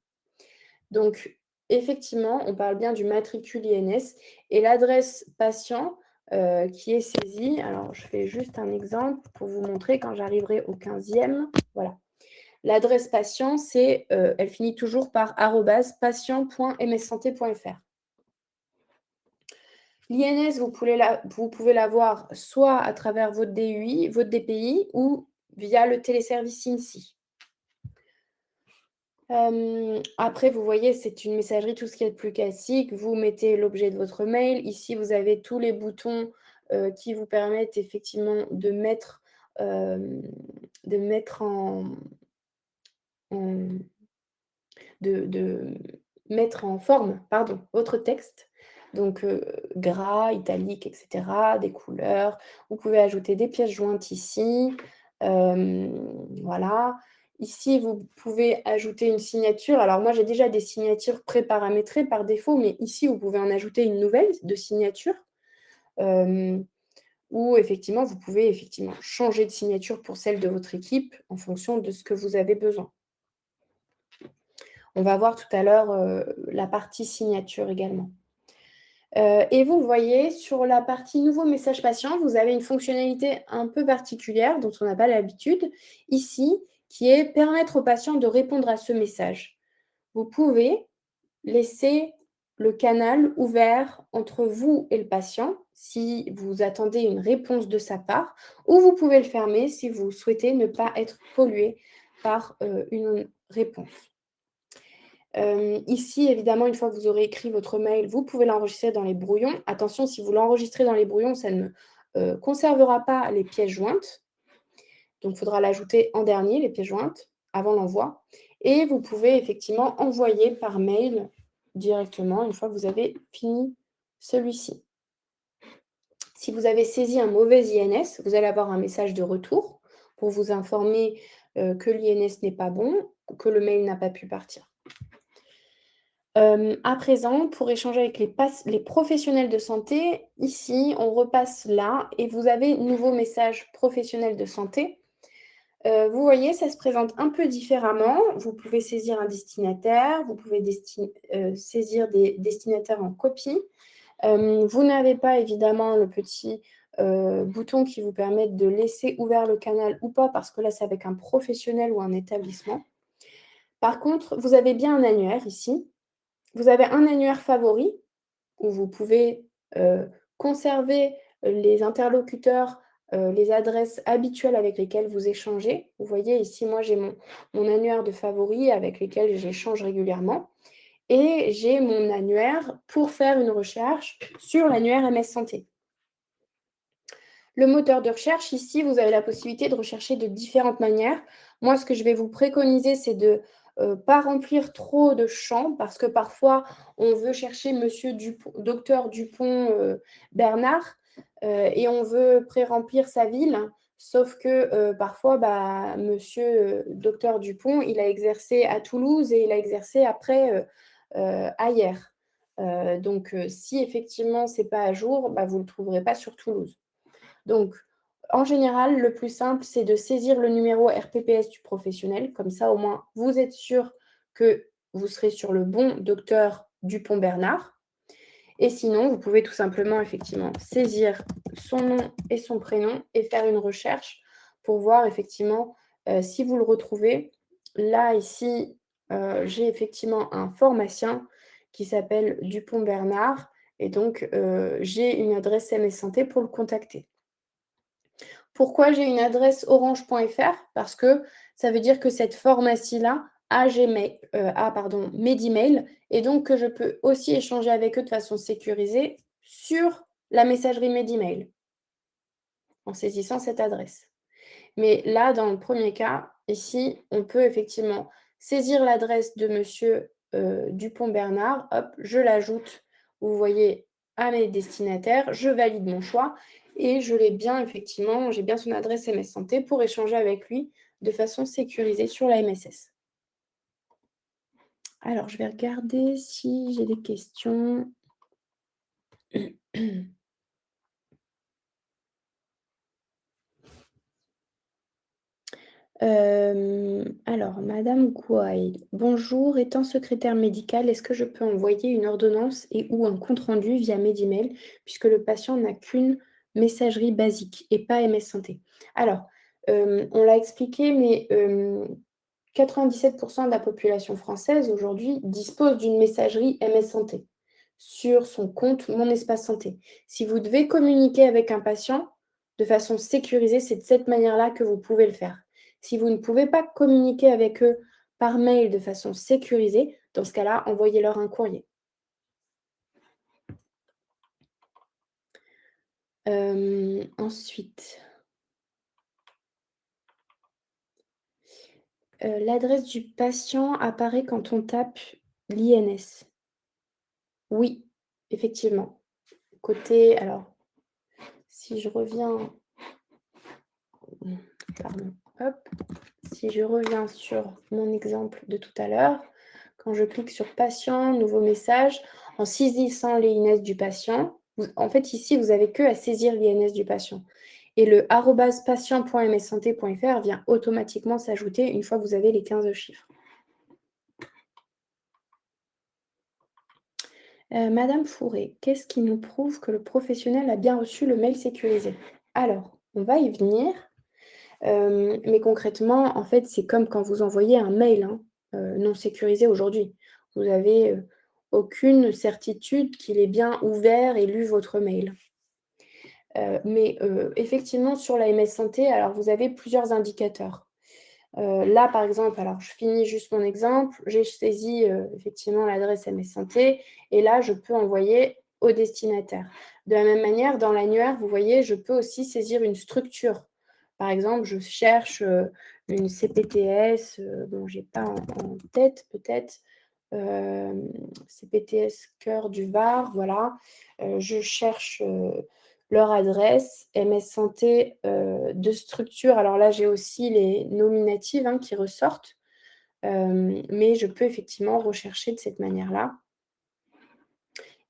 Donc effectivement, on parle bien du matricule INS et l'adresse patient, qui est saisie. Alors je fais juste un exemple pour vous montrer quand j'arriverai au 15e. Voilà. L'adresse patient, c'est, elle finit toujours par @patient.mssanté.fr. L'INS, vous pouvez l'avoir soit à travers votre DUI, votre DPI ou via le téléservice INSI. Après, vous voyez, c'est une messagerie, tout ce qui est de plus classique. Vous mettez l'objet de votre mail. Ici, vous avez tous les boutons, qui vous permettent effectivement de mettre en en de mettre en forme, pardon, votre texte. Donc, gras, italique et cetera, des couleurs. Vous pouvez ajouter des pièces jointes ici. Voilà. Ici, vous pouvez ajouter une signature. Alors moi, j'ai déjà des signatures préparamétrées par défaut, mais ici, vous pouvez en ajouter une nouvelle de signature, hem, ou effectivement, vous pouvez effectivement changer de signature pour celle de votre équipe en fonction de ce que vous avez besoin. On va voir tout à l'heure, la partie signature également. Et vous voyez, sur la partie nouveau message patient, vous avez une fonctionnalité un peu particulière dont on n'a pas l'habitude ici, qui est permettre au patient de répondre à ce message. Vous pouvez laisser le canal ouvert entre vous et le patient si vous attendez une réponse de sa part, ou vous pouvez le fermer si vous souhaitez ne pas être pollué par, une réponse. Ici, évidemment, une fois que vous aurez écrit votre mail, vous pouvez l'enregistrer dans les brouillons. Attention, si vous l'enregistrez dans les brouillons, ça ne, conservera pas les pièces jointes. Donc, il faudra l'ajouter en dernier, les pièces jointes, avant l'envoi. Et vous pouvez effectivement envoyer par mail directement une fois que vous avez fini celui-ci. Si vous avez saisi un mauvais INS, vous allez avoir un message de retour pour vous informer, que l'INS n'est pas bon, que le mail n'a pas pu partir. À présent, pour échanger avec les professionnels de santé, ici, on repasse là et vous avez nouveau message professionnel de santé. Vous voyez, ça se présente un peu différemment. Vous pouvez saisir un destinataire, vous pouvez saisir des destinataires en copie. Vous n'avez pas évidemment le petit, bouton qui vous permet de laisser ouvert le canal ou pas, parce que là, c'est avec un professionnel ou un établissement. Par contre, vous avez bien un annuaire ici. Vous avez un annuaire favori où vous pouvez, conserver les interlocuteurs, les adresses habituelles avec lesquelles vous échangez. Vous voyez ici, moi, j'ai mon annuaire de favoris avec lesquels j'échange régulièrement et j'ai mon annuaire pour faire une recherche sur l'annuaire MS Santé. Le moteur de recherche, ici, vous avez la possibilité de rechercher de différentes manières. Moi, ce que je vais vous préconiser, c'est de pas remplir trop de champs parce que parfois, on veut chercher monsieur Dupont, docteur Dupont Bernard et on veut pré-remplir sa ville. Sauf que parfois, bah, monsieur docteur Dupont, il a exercé à Toulouse et il a exercé après ailleurs. Donc, si effectivement, ce n'est pas à jour, bah, vous ne le trouverez pas sur Toulouse. Donc, en général, le plus simple, c'est de saisir le numéro RPPS du professionnel. Comme ça, au moins, vous êtes sûr que vous serez sur le bon docteur Dupont-Bernard. Et sinon, vous pouvez tout simplement, effectivement, saisir son nom et son prénom et faire une recherche pour voir, effectivement, si vous le retrouvez. Là, ici, j'ai effectivement un pharmacien qui s'appelle Dupont-Bernard et donc j'ai une adresse MS Santé pour le contacter. Pourquoi j'ai une adresse orange.fr? Parce que ça veut dire que cette pharmacie-là a Gmail, a pardon, Medemail et donc que je peux aussi échanger avec eux de façon sécurisée sur la messagerie Medemail, en saisissant cette adresse. Mais là, dans le premier cas, ici, on peut effectivement saisir l'adresse de monsieur, Dupont-Bernard, hop, je l'ajoute, vous voyez, à mes destinataires, je valide mon choix et je l'ai bien effectivement, j'ai bien son adresse MS Santé pour échanger avec lui de façon sécurisée sur la MSS. Alors, je vais regarder si j'ai des questions. Alors, madame Gouail: «Bonjour, étant secrétaire médicale, est-ce que je peux envoyer une ordonnance et ou un compte-rendu via Medemail puisque le patient n'a qu'une messagerie basique et pas MS Santé?» Alors, on l'a expliqué, mais 97 de la population française aujourd'hui dispose d'une messagerie MS Santé sur son compte Mon Espace Santé. Si vous devez communiquer avec un patient de façon sécurisée, c'est de cette manière-là que vous pouvez le faire. Si vous ne pouvez pas communiquer avec eux par mail de façon sécurisée, dans ce cas-là, envoyez-leur un courrier. Ensuite, l'adresse du patient apparaît quand on tape l'INS. Oui, effectivement. Alors, si je reviens Pardon, hop. Si je reviens sur mon exemple de tout à l'heure, quand je clique sur patient, nouveau message, en saisissant l'INS du patient, en fait, ici, vous avez que à saisir l'INS du patient. Et le arobase patient.mssanté.fr vient automatiquement s'ajouter une fois que vous avez les 15 chiffres. Madame Fourré, qu'est-ce qui nous prouve que le professionnel a bien reçu le mail sécurisé? Alors, on va y venir. Mais concrètement, en fait, c'est comme quand vous envoyez un mail, hein, non sécurisé aujourd'hui. Vous avez, aucune certitude qu'il ait bien ouvert et lu votre mail. Mais effectivement, sur la MS Santé, alors vous avez plusieurs indicateurs. Là, par exemple, alors je finis juste mon exemple, j'ai saisi, effectivement l'adresse MS Santé et là, je peux envoyer au destinataire. De la même manière, dans l'annuaire, vous voyez, je peux aussi saisir une structure. Par exemple, je cherche, une CPTS, bon, j'ai pas en tête peut-être, CPTS Cœur du Var, voilà. Je cherche, leur adresse, MS Santé, de structure. Alors là, j'ai aussi les nominatives, hein, qui ressortent, mais je peux effectivement rechercher de cette manière-là.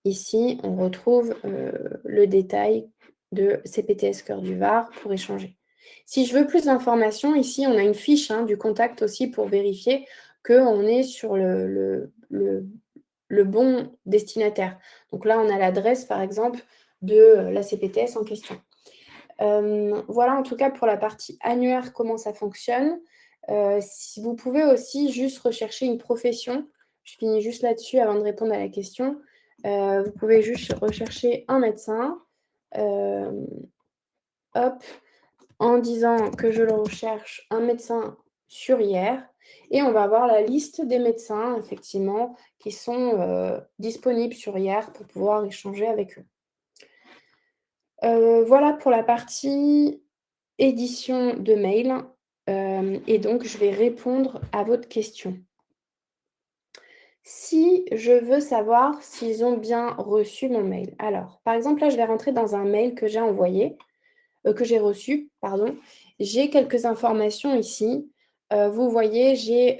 Ici, on retrouve, le détail de CPTS Cœur du Var pour échanger. Si je veux plus d'informations, ici, on a une fiche, hein, du contact aussi pour vérifier qu'on est sur le bon destinataire. Donc là, on a l'adresse, par exemple, de, la CPTS en question. Voilà en tout cas pour la partie annuaire, comment ça fonctionne. Si vous pouvez aussi juste rechercher une profession. Je finis juste là-dessus avant de répondre à la question. Vous pouvez juste rechercher un médecin, hem, hop, en disant que je le recherche un médecin sur Hyères et on va avoir la liste des médecins effectivement qui sont, disponibles sur Hyères pour pouvoir échanger avec eux. Voilà pour la partie édition de mail, et donc je vais répondre à votre question. Si je veux savoir s'ils ont bien reçu mon mail, alors, par exemple, là, je vais rentrer dans un mail que j'ai envoyé, que j'ai reçu, pardon. J'ai quelques informations ici. Vous voyez, j'ai,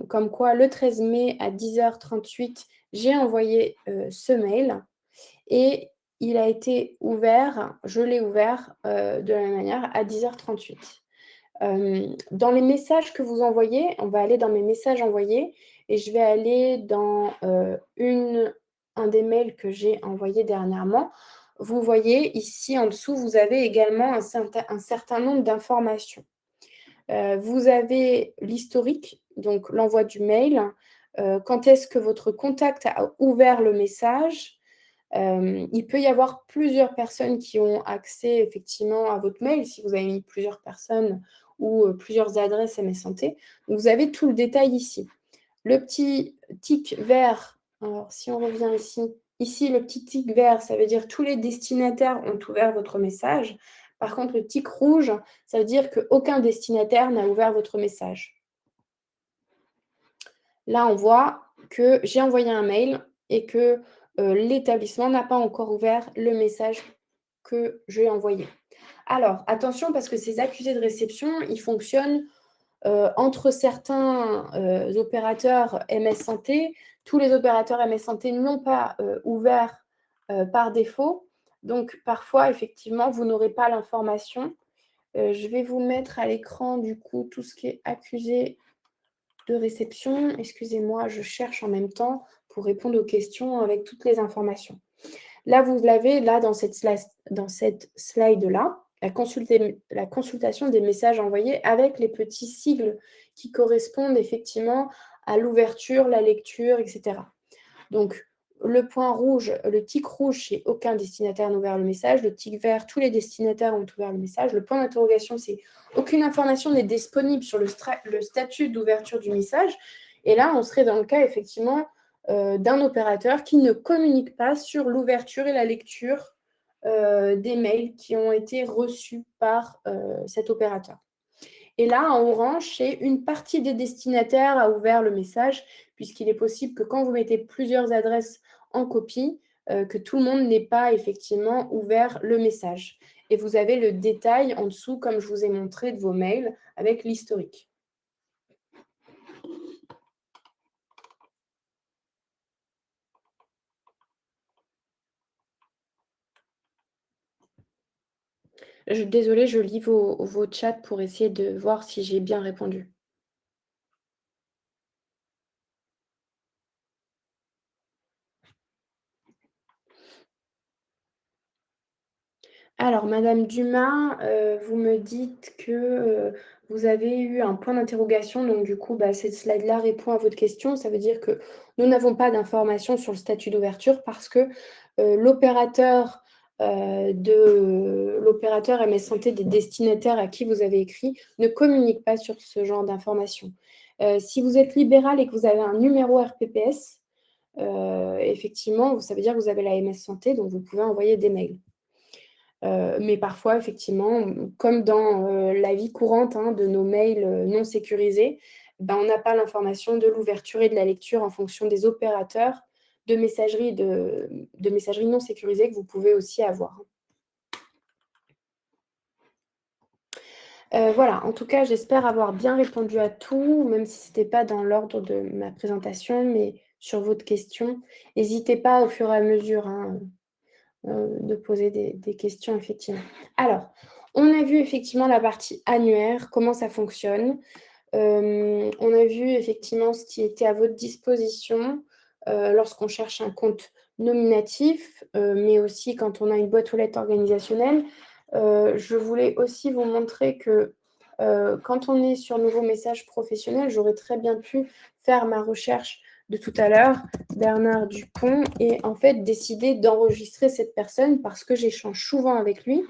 comme quoi le 13 mai à 10h38, j'ai envoyé, ce mail et il a été ouvert, je l'ai ouvert, de la même manière à 10h38. Dans les messages que vous envoyez, on va aller dans mes messages envoyés et je vais aller dans, un des mails que j'ai envoyé dernièrement. Vous voyez ici en dessous, vous avez également un certain nombre d'informations. Vous avez l'historique, donc l'envoi du mail, quand est-ce que votre contact a ouvert le message. Il peut y avoir plusieurs personnes qui ont accès effectivement à votre mail, si vous avez mis plusieurs personnes ou plusieurs adresses MS Santé. Donc vous avez tout le détail ici. Le petit tic vert, alors si on revient ici le petit tic vert, ça veut dire tous les destinataires ont ouvert votre message. Par contre, le tic rouge, ça veut dire qu'aucun destinataire n'a ouvert votre message. Là, on voit que j'ai envoyé un mail et que, l'établissement n'a pas encore ouvert le message que j'ai envoyé. Alors attention parce que ces accusés de réception, ils fonctionnent, entre certains, opérateurs MS Santé. Tous les opérateurs MS Santé n'ont pas, ouvert, par défaut. Donc parfois, effectivement, vous n'aurez pas l'information. Je vais vous mettre à l'écran, du coup, tout ce qui est accusé de réception. Excusez-moi, je cherche en même temps pour répondre aux questions avec toutes les informations. Là, vous l'avez là dans cette slide-là, la consultation des messages envoyés avec les petits sigles qui correspondent effectivement à l'ouverture, la lecture, etc. Donc, le point rouge, le tic rouge, c'est aucun destinataire n'a ouvert le message. Le tic vert, tous les destinataires ont ouvert le message. Le point d'interrogation, c'est aucune information n'est disponible sur le statut d'ouverture du message. Et là, on serait dans le cas effectivement d'un opérateur qui ne communique pas sur l'ouverture et la lecture des mails qui ont été reçus par cet opérateur. Et là, en orange, c'est une partie des destinataires a ouvert le message, puisqu'il est possible que quand vous mettez plusieurs adresses en copie, que tout le monde n'ait pas effectivement ouvert le message. et vous avez le détail en dessous, comme je vous ai montré, de vos mails avec l'historique. Désolée, je lis vos chats pour essayer de voir si j'ai bien répondu. Alors, madame Dumas, vous me dites que, vous avez eu un point d'interrogation, donc du coup, bah, cette slide-là répond à votre question. Ça veut dire que nous n'avons pas d'informations sur le statut d'ouverture parce que, l'opérateur MS Santé des destinataires à qui vous avez écrit ne communique pas sur ce genre d'informations. Si vous êtes libéral et que vous avez un numéro RPPS, effectivement, ça veut dire que vous avez la MS Santé, donc vous pouvez envoyer des mails. Mais parfois, effectivement, comme dans, la vie courante, hein, de nos mails, non sécurisés, ben, on n'a pas l'information de l'ouverture et de la lecture en fonction des opérateurs de messagerie non sécurisée que vous pouvez aussi avoir. Voilà, en tout cas, j'espère avoir bien répondu à tout, même si c'était pas dans l'ordre de ma présentation, mais sur votre question. N'hésitez pas au fur et à mesure, hein, de poser des questions, effectivement. Alors, on a vu effectivement la partie annuaire, comment ça fonctionne. On a vu effectivement ce qui était à votre disposition, lorsqu'on cherche un compte nominatif, mais aussi quand on a une boîte aux lettres organisationnelle. Je voulais aussi vous montrer que, quand on est sur Nouveaux messages professionnels, j'aurais très bien pu faire ma recherche de tout à l'heure, Bernard Dupont, et en fait décider d'enregistrer cette personne parce que j'échange souvent avec lui.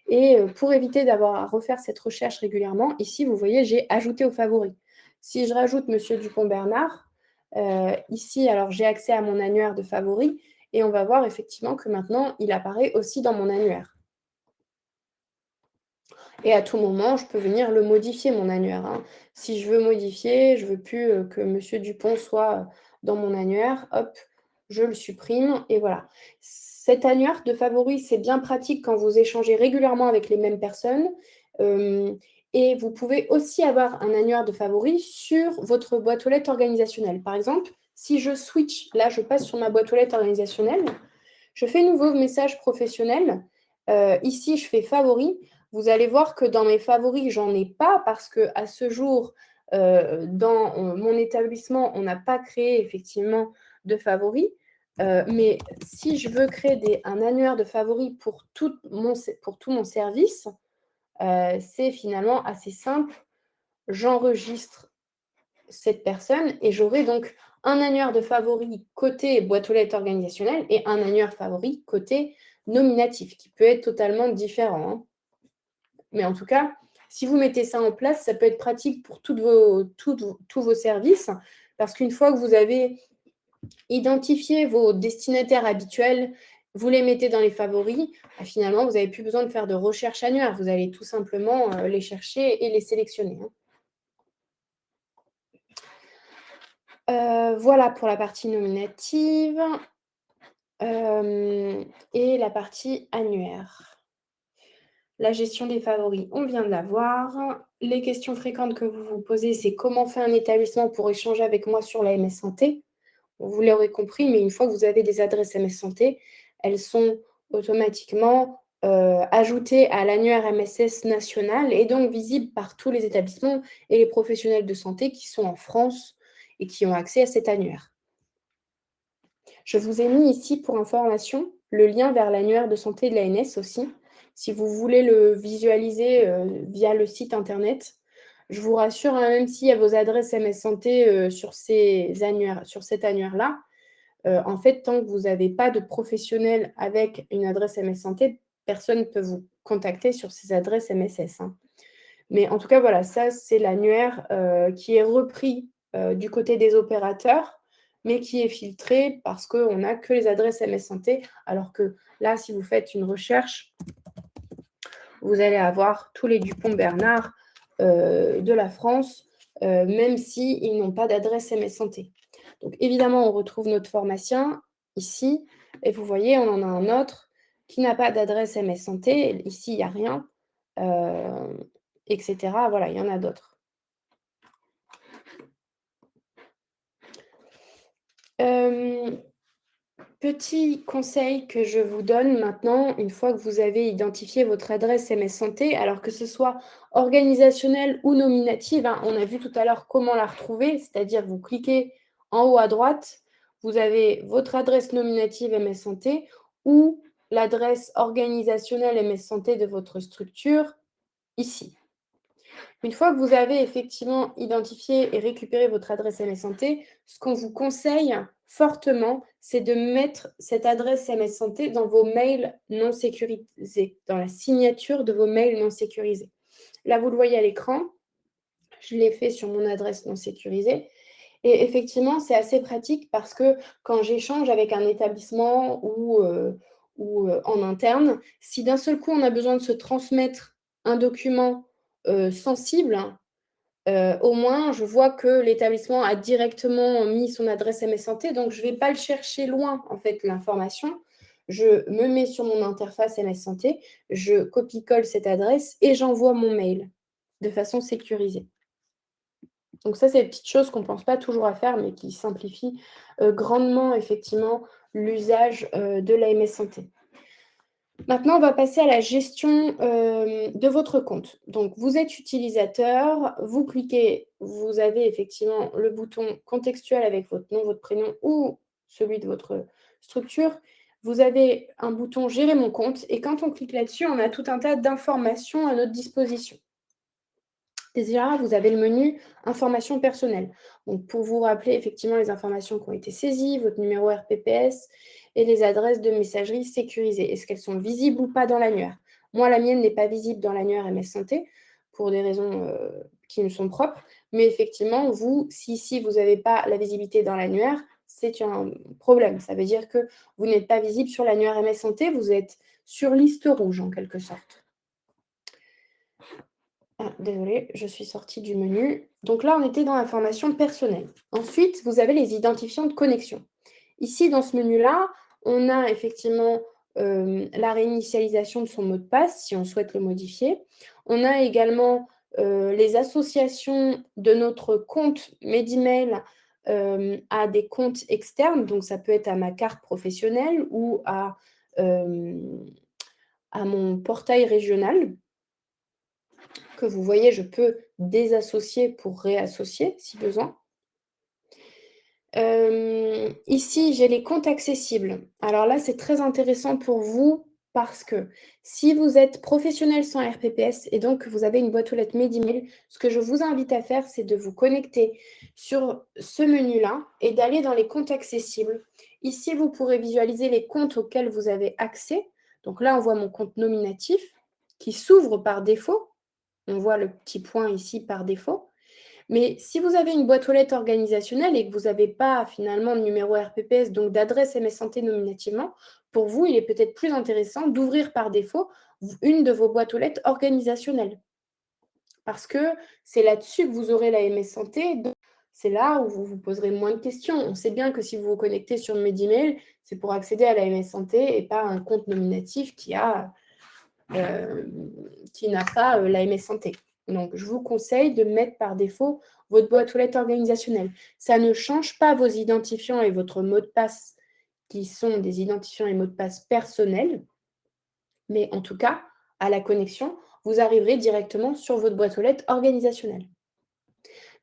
Et pour éviter d'avoir à refaire cette recherche régulièrement, ici, vous voyez, j'ai ajouté aux favoris. Si je rajoute Monsieur Dupont-Bernard, ici, alors j'ai accès à mon annuaire de favoris et on va voir effectivement que maintenant, il apparaît aussi dans mon annuaire. Et à tout moment, je peux venir le modifier, mon annuaire, hein. Si je veux modifier, je veux plus, que monsieur Dupont soit, dans mon annuaire, hop, je le supprime et voilà. Cet annuaire de favoris, c'est bien pratique quand vous échangez régulièrement avec les mêmes personnes, hem et vous pouvez aussi avoir un annuaire de favoris sur votre boîte aux lettres organisationnelle. Par exemple, si je switch, là, je passe sur ma boîte aux lettres organisationnelle, je fais nouveau message professionnel, ici, je fais favoris. Vous allez voir que dans mes favoris, j'en ai pas parce qu'à ce jour, dans, mon établissement, on n'a pas créé effectivement de favoris. Mais si je veux créer un annuaire de favoris pour tout mon service, c'est finalement assez simple. J'enregistre cette personne et j'aurai donc un annuaire de favoris côté boîte aux lettres organisationnelle et un annuaire favori côté nominatif, qui peut être totalement différent, hein. Mais en tout cas, si vous mettez ça en place, ça peut être pratique pour tous vos services, parce qu'une fois que vous avez identifié vos destinataires habituels, vous les mettez dans les favoris, bah, finalement, vous n'avez plus besoin de faire de recherche annuaire. Vous allez tout simplement les chercher et les sélectionner, hein. Voilà pour la partie nominative, et la partie annuaire. La gestion des favoris, on vient de la voir. Les questions fréquentes que vous vous posez, c'est: comment fait un établissement pour échanger avec moi sur la MS Santé? Vous l'aurez compris, mais une fois que vous avez des adresses MS Santé, elles sont automatiquement, ajoutées à l'annuaire MSS national et donc visibles par tous les établissements et les professionnels de santé qui sont en France et qui ont accès à cet annuaire. Je vous ai mis ici pour information le lien vers l'annuaire de santé de l'ANS aussi, si vous voulez le visualiser, via le site internet. Je vous rassure, hein, même s'il y a vos adresses MS Santé, sur cet annuaire-là, en fait, tant que vous n'avez pas de professionnel avec une adresse MS Santé, personne ne peut vous contacter sur ces adresses MSS, hein. Mais en tout cas, voilà, ça, c'est l'annuaire, qui est repris, du côté des opérateurs, mais qui est filtré parce qu'on n'a que les adresses MS Santé. Alors que là, si vous faites une recherche, vous allez avoir tous les Dupont-Bernard, de la France, même s'ils n'ont pas d'adresse MS Santé. Donc évidemment, on retrouve notre pharmacien ici et vous voyez, on en a un autre, qui n'a pas d'adresse MS Santé, ici il n'y a rien, etc. Voilà, il y en a d'autres. Petit conseil que je vous donne maintenant, une fois que vous avez identifié votre adresse MS Santé, alors que ce soit organisationnelle ou nominative, hein, on a vu tout à l'heure comment la retrouver, c'est-à-dire vous cliquez en haut à droite, vous avez votre adresse nominative MS Santé ou l'adresse organisationnelle MS Santé de votre structure ici. Une fois que vous avez effectivement identifié et récupéré votre adresse MS Santé, ce qu'on vous conseille fortement, c'est de mettre cette adresse MS Santé dans vos mails non sécurisés, dans la signature de vos mails non sécurisés. Là, vous le voyez à l'écran, je l'ai fait sur mon adresse non sécurisée. Et effectivement, c'est assez pratique parce que quand j'échange avec un établissement ou en interne, si d'un seul coup on a besoin de se transmettre un document sensible, au moins je vois que l'établissement a directement mis son adresse MS Santé, donc je ne vais pas le chercher loin, en fait, l'information. Je me mets sur mon interface MS Santé, je copie-colle cette adresse et j'envoie mon mail de façon sécurisée. Donc ça, c'est des petites choses qu'on ne pense pas toujours à faire, mais qui simplifient grandement, effectivement, l'usage de l'AMS Santé. Maintenant, on va passer à la gestion de votre compte. Donc, vous êtes utilisateur, vous cliquez, vous avez effectivement le bouton contextuel avec votre nom, votre prénom ou celui de votre structure. Vous avez un bouton Gérer mon compte et quand on clique là-dessus, on a tout un tas d'informations à notre disposition. Déjà, vous avez le menu Informations personnelles. Donc, pour vous rappeler effectivement les informations qui ont été saisies, votre numéro RPPS et les adresses de messagerie sécurisées. Est-ce qu'elles sont visibles ou pas dans l'annuaire? Moi, la mienne n'est pas visible dans l'annuaire MS Santé pour des raisons qui me sont propres. Mais effectivement, vous, si ici, vous n'avez pas la visibilité dans l'annuaire, c'est un problème. Ça veut dire que vous n'êtes pas visible sur l'annuaire MS Santé, vous êtes sur liste rouge en quelque sorte. Ah, désolée, je suis sortie du menu. Donc là, on était dans l'information personnelle. Ensuite, vous avez les identifiants de connexion. Ici, dans ce menu-là, on a effectivement la réinitialisation de son mot de passe, si on souhaite le modifier. On a également les associations de notre compte Medimail à des comptes externes. Donc, ça peut être à ma carte professionnelle ou à mon portail régional que vous voyez, je peux désassocier pour réassocier si besoin. Ici, j'ai les comptes accessibles. Alors là, c'est très intéressant pour vous parce que si vous êtes professionnel sans RPPS et donc que vous avez une boîte aux lettres Medimail, ce que je vous invite à faire, c'est de vous connecter sur ce menu-là et d'aller dans les comptes accessibles. Ici, vous pourrez visualiser les comptes auxquels vous avez accès. Donc là, on voit mon compte nominatif qui s'ouvre par défaut. On voit le petit point ici par défaut. Mais si vous avez une boîte aux lettres organisationnelle et que vous n'avez pas finalement de numéro RPPS, donc d'adresse MS Santé nominativement, pour vous, il est peut-être plus intéressant d'ouvrir par défaut une de vos boîtes aux lettres organisationnelles. Parce que c'est là-dessus que vous aurez la MS Santé. Donc c'est là où vous vous poserez moins de questions. On sait bien que si vous vous connectez sur Medimail, c'est pour accéder à la MS Santé et pas un compte nominatif qui n'a pas la MS Santé. Donc, je vous conseille de mettre par défaut votre boîte aux lettres organisationnelle. Ça ne change pas vos identifiants et votre mot de passe, qui sont des identifiants et mots de passe personnels, mais en tout cas, à la connexion, vous arriverez directement sur votre boîte aux lettres organisationnelle.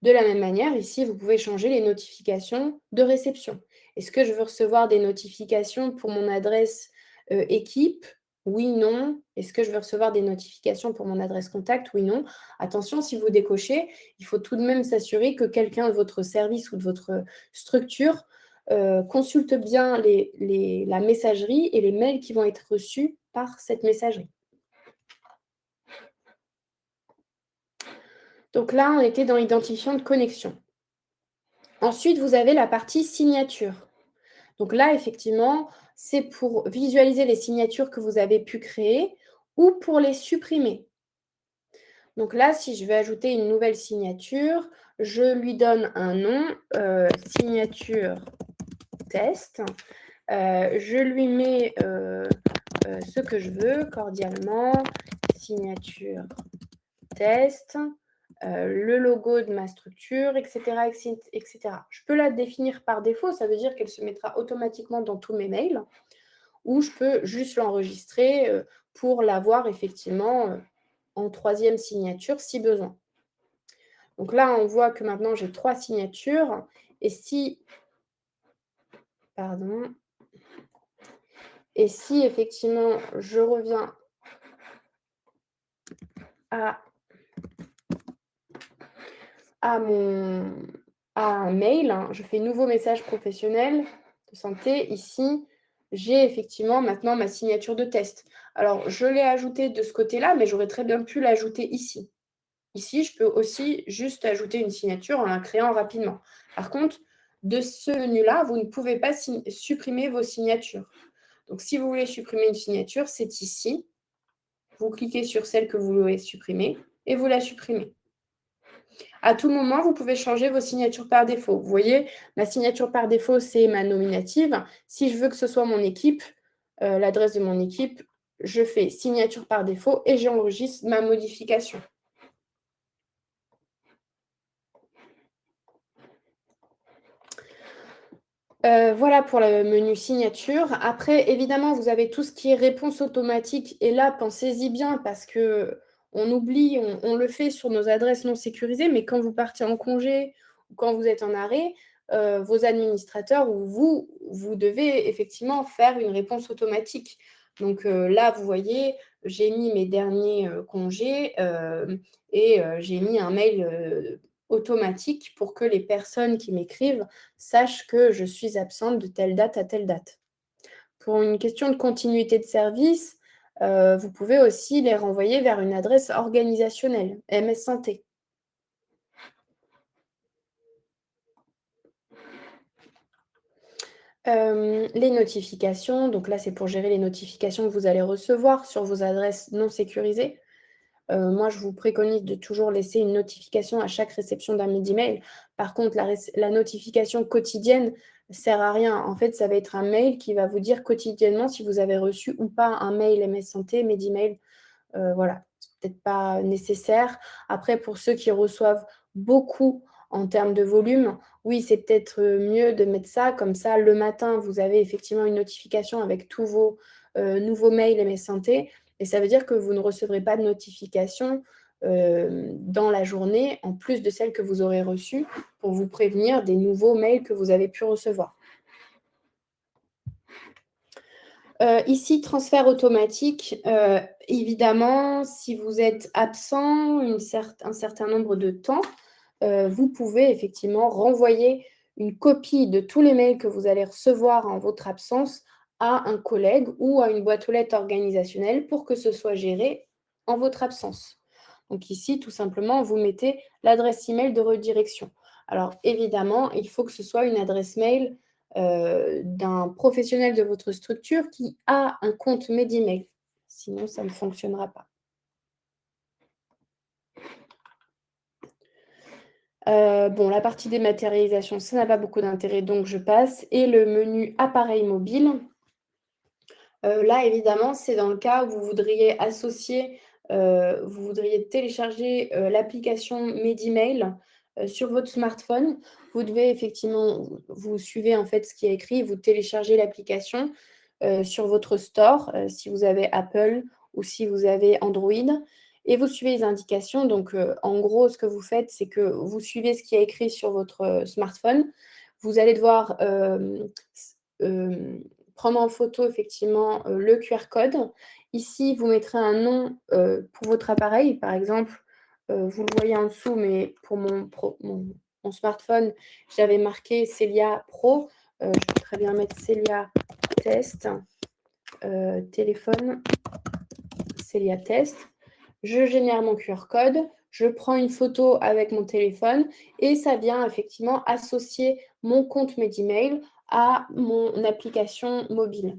De la même manière, ici, vous pouvez changer les notifications de réception. Est-ce que je veux recevoir des notifications pour mon adresse équipe? Oui, non. Est-ce que je veux recevoir des notifications pour mon adresse contact? Oui, non. Attention, si vous décochez, il faut tout de même s'assurer que quelqu'un de votre service ou de votre structure consulte bien la messagerie et les mails qui vont être reçus par cette messagerie. Donc là, on était dans l'identifiant de connexion. Ensuite, vous avez la partie signature. Donc là, effectivement, c'est pour visualiser les signatures que vous avez pu créer ou pour les supprimer. Donc là, si je vais ajouter une nouvelle signature, je lui donne un nom, signature test. Je lui mets ce que je veux, cordialement, signature, test, le logo de ma structure, etc., etc. Je peux la définir par défaut, ça veut dire qu'elle se mettra automatiquement dans tous mes mails, ou je peux juste l'enregistrer pour l'avoir effectivement en troisième signature si besoin. Donc là, on voit que maintenant j'ai 3 signatures et si pardon, et si effectivement je reviens à mon à un mail, hein, je fais nouveau message professionnel de santé. Ici, j'ai effectivement maintenant ma signature de test. Alors, je l'ai ajoutée de ce côté-là, mais j'aurais très bien pu l'ajouter ici. Ici, je peux aussi juste ajouter une signature en la créant rapidement. Par contre, de ce menu-là, vous ne pouvez pas supprimer vos signatures. Donc, si vous voulez supprimer une signature, c'est ici. Vous cliquez sur celle que vous voulez supprimer et vous la supprimez. À tout moment, vous pouvez changer vos signatures par défaut. Vous voyez, ma signature par défaut, c'est ma nominative. Si je veux que ce soit mon équipe, l'adresse de mon équipe, je fais signature par défaut et j'enregistre ma modification. Voilà pour le menu signature. Après, évidemment, vous avez tout ce qui est réponse automatique et là, pensez-y bien parce qu'on oublie, on le fait sur nos adresses non sécurisées, mais quand vous partez en congé ou quand vous êtes en arrêt, vos administrateurs ou vous devez effectivement faire une réponse automatique. Donc là, vous voyez, j'ai mis mes derniers congés et j'ai mis un mail automatique pour que les personnes qui m'écrivent sachent que je suis absente de telle date à telle date. Pour une question de continuité de service, vous pouvez aussi les renvoyer vers une adresse organisationnelle, MS Santé. Les notifications, donc là, c'est pour gérer les notifications que vous allez recevoir sur vos adresses non sécurisées. Moi, je vous préconise de toujours laisser une notification à chaque réception d'un mail. Par contre, la notification quotidienne sert à rien. En fait, ça va être un mail qui va vous dire quotidiennement si vous avez reçu ou pas un mail MS Santé, Medimail. Voilà, c'est peut-être pas nécessaire. Après, pour ceux qui reçoivent beaucoup en termes de volume, oui, c'est peut-être mieux de mettre ça. Comme ça, le matin, vous avez effectivement une notification avec tous vos nouveaux mails MS Santé. Et ça veut dire que vous ne recevrez pas de notification dans la journée, en plus de celles que vous aurez reçues, pour vous prévenir des nouveaux mails que vous avez pu recevoir. Ici, transfert automatique. Évidemment, si vous êtes absent un certain nombre de temps, vous pouvez effectivement renvoyer une copie de tous les mails que vous allez recevoir en votre absence à un collègue ou à une boîte aux lettres organisationnelle pour que ce soit géré en votre absence. Donc ici, tout simplement, vous mettez l'adresse email de redirection. Alors évidemment, il faut que ce soit une adresse mail d'un professionnel de votre structure qui a un compte Medimail. Sinon, ça ne fonctionnera pas. Bon, la partie dématérialisation, ça n'a pas beaucoup d'intérêt, donc je passe. Et le menu appareil mobile, là, évidemment, c'est dans le cas où vous voudriez associer, vous voudriez télécharger l'application Medimail sur votre smartphone. Vous devez effectivement, vous suivez en fait ce qui est écrit, vous téléchargez l'application sur votre store, si vous avez Apple ou si vous avez Android. Et vous suivez les indications. Donc, en gros, ce que vous faites, c'est que vous suivez ce qui est écrit sur votre smartphone. Vous allez devoir prendre en photo effectivement le QR code. Ici, vous mettrez un nom pour votre appareil. Par exemple, vous le voyez en dessous, mais pour mon smartphone, j'avais marqué Celia Pro. Je peux très bien mettre Celia Test, téléphone, Celia Test. Je génère mon QR code, je prends une photo avec mon téléphone et ça vient effectivement associer mon compte Medimail à mon application mobile.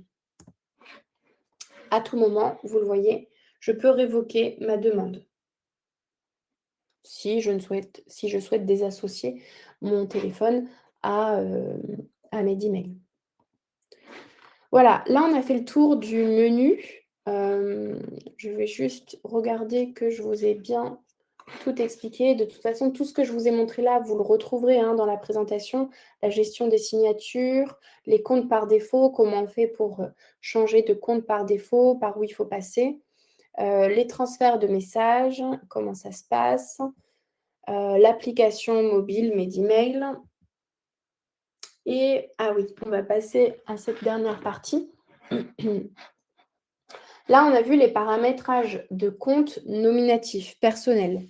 À tout moment, vous le voyez, je peux révoquer ma demande si je souhaite désassocier mon téléphone à Medimail. Voilà, là, on a fait le tour du menu. Je vais juste regarder que je vous ai bien tout expliqué. De toute façon, tout ce que je vous ai montré là, vous le retrouverez, hein, dans la présentation. La gestion des signatures, les comptes par défaut, comment on fait pour, changer de compte par défaut, par où il faut passer, les transferts de messages, comment ça se passe, l'application mobile Medemail et ah oui, on va passer à cette dernière partie. Là, on a vu les paramétrages de compte nominatif personnel.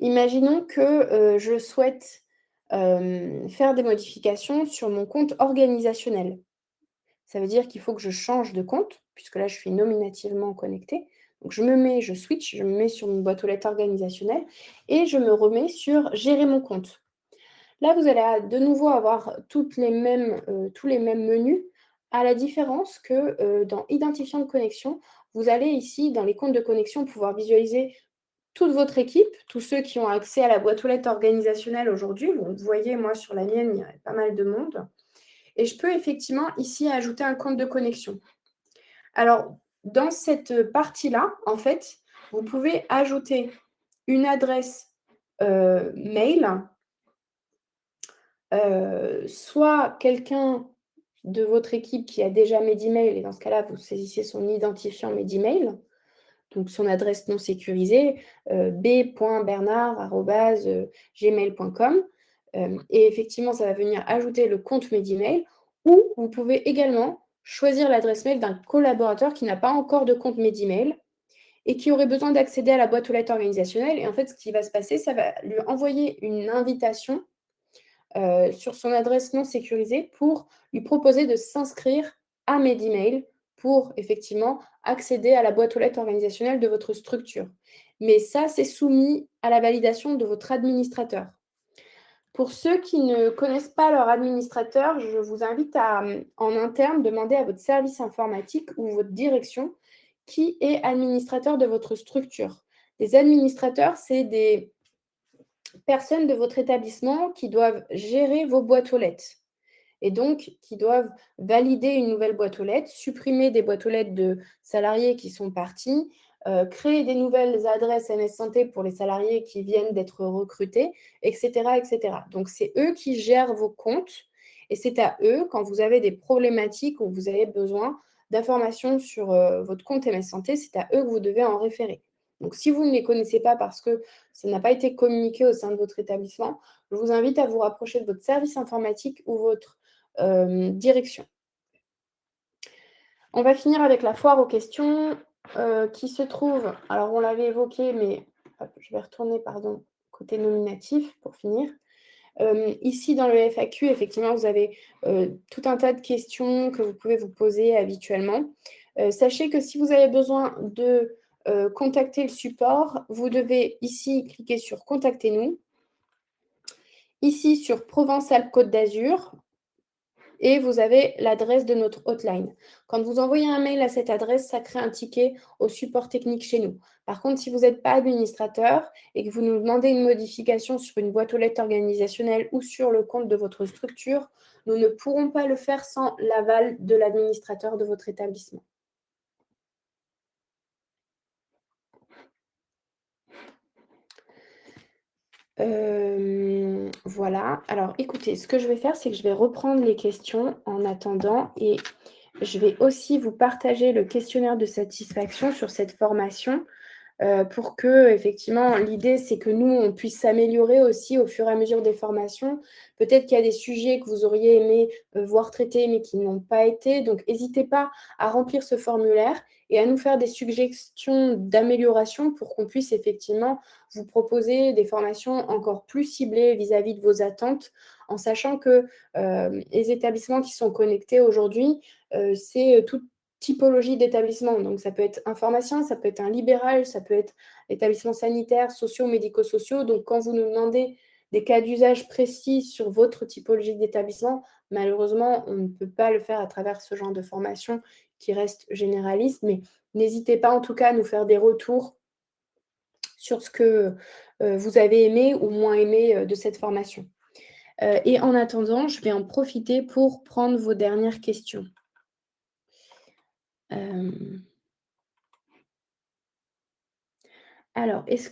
Imaginons que, je souhaite, faire des modifications sur mon compte organisationnel. Ça veut dire qu'il faut que je change de compte, puisque là, je suis nominativement connectée. Donc je switch, je me mets sur mon boîte aux lettres organisationnelle et je me remets sur gérer mon compte. Là, vous allez de nouveau avoir tous les mêmes menus, à la différence que, dans identifiant de connexion, vous allez ici, dans les comptes de connexion, pouvoir visualiser toute votre équipe, tous ceux qui ont accès à la boîte aux lettres organisationnelle aujourd'hui. Vous voyez, moi, sur la mienne, il y a pas mal de monde. Et je peux effectivement ici ajouter un compte de connexion. Alors, dans cette partie-là, en fait, vous pouvez ajouter une adresse mail, soit quelqu'un de votre équipe qui a déjà Medemail, et dans ce cas-là, vous saisissez son identifiant Medemail, donc son adresse non sécurisée, b.bernard@gmail.com, et effectivement, ça va venir ajouter le compte Medemail, ou vous pouvez également choisir l'adresse mail d'un collaborateur qui n'a pas encore de compte Medemail et qui aurait besoin d'accéder à la boîte aux lettres organisationnelle. Et en fait, ce qui va se passer, ça va lui envoyer une invitation sur son adresse non sécurisée pour lui proposer de s'inscrire à Medemail pour effectivement accéder à la boîte aux lettres organisationnelle de votre structure. Mais ça, c'est soumis à la validation de votre administrateur. Pour ceux qui ne connaissent pas leur administrateur, je vous invite à, en interne, demander à votre service informatique ou votre direction qui est administrateur de votre structure. Les administrateurs, c'est des personnes de votre établissement qui doivent gérer vos boîtes aux lettres et donc qui doivent valider une nouvelle boîte aux lettres, supprimer des boîtes aux lettres de salariés qui sont partis, créer des nouvelles adresses MS Santé pour les salariés qui viennent d'être recrutés, et cetera, et cetera. Donc c'est eux qui gèrent vos comptes et c'est à eux, quand vous avez des problématiques ou vous avez besoin d'informations sur, votre compte MS Santé, c'est à eux que vous devez en référer. Donc si vous ne les connaissez pas parce que ça n'a pas été communiqué au sein de votre établissement, je vous invite à vous rapprocher de votre service informatique ou votre direction. On va finir avec la foire aux questions qui se trouve, alors on l'avait évoqué, mais hop, je vais retourner, pardon, côté nominatif pour finir. Ici, dans le FAQ, effectivement, vous avez tout un tas de questions que vous pouvez vous poser habituellement. Sachez que si vous avez besoin de contacter le support, vous devez ici cliquer sur Contactez-nous, ici sur Provence-Alpes-Côte d'Azur, et vous avez l'adresse de notre hotline. Quand vous envoyez un mail à cette adresse, ça crée un ticket au support technique chez nous. Par contre, si vous n'êtes pas administrateur et que vous nous demandez une modification sur une boîte aux lettres organisationnelle ou sur le compte de votre structure, nous ne pourrons pas le faire sans l'aval de l'administrateur de votre établissement. Voilà. Alors écoutez, ce que je vais faire, c'est que je vais reprendre les questions en attendant et je vais aussi vous partager le questionnaire de satisfaction sur cette formation, pour que effectivement, l'idée, c'est que nous, on puisse s'améliorer aussi au fur et à mesure des formations. Peut-être qu'il y a des sujets que vous auriez aimé, voir traités, mais qui n'ont pas été. Donc n'hésitez pas à remplir ce formulaire et à nous faire des suggestions d'amélioration pour qu'on puisse effectivement vous proposer des formations encore plus ciblées vis-à-vis de vos attentes, en sachant que, les établissements qui sont connectés aujourd'hui, c'est toute typologie d'établissement. Donc ça peut être un pharmacien, ça peut être un libéral, ça peut être établissements sanitaires, sociaux, médico-sociaux. Donc quand vous nous demandez des cas d'usage précis sur votre typologie d'établissement, malheureusement, on ne peut pas le faire à travers ce genre de formation qui reste généraliste. Mais n'hésitez pas en tout cas à nous faire des retours sur ce que vous avez aimé ou moins aimé de cette formation. Et en attendant, je vais en profiter pour prendre vos dernières questions. Hem Alors, est-ce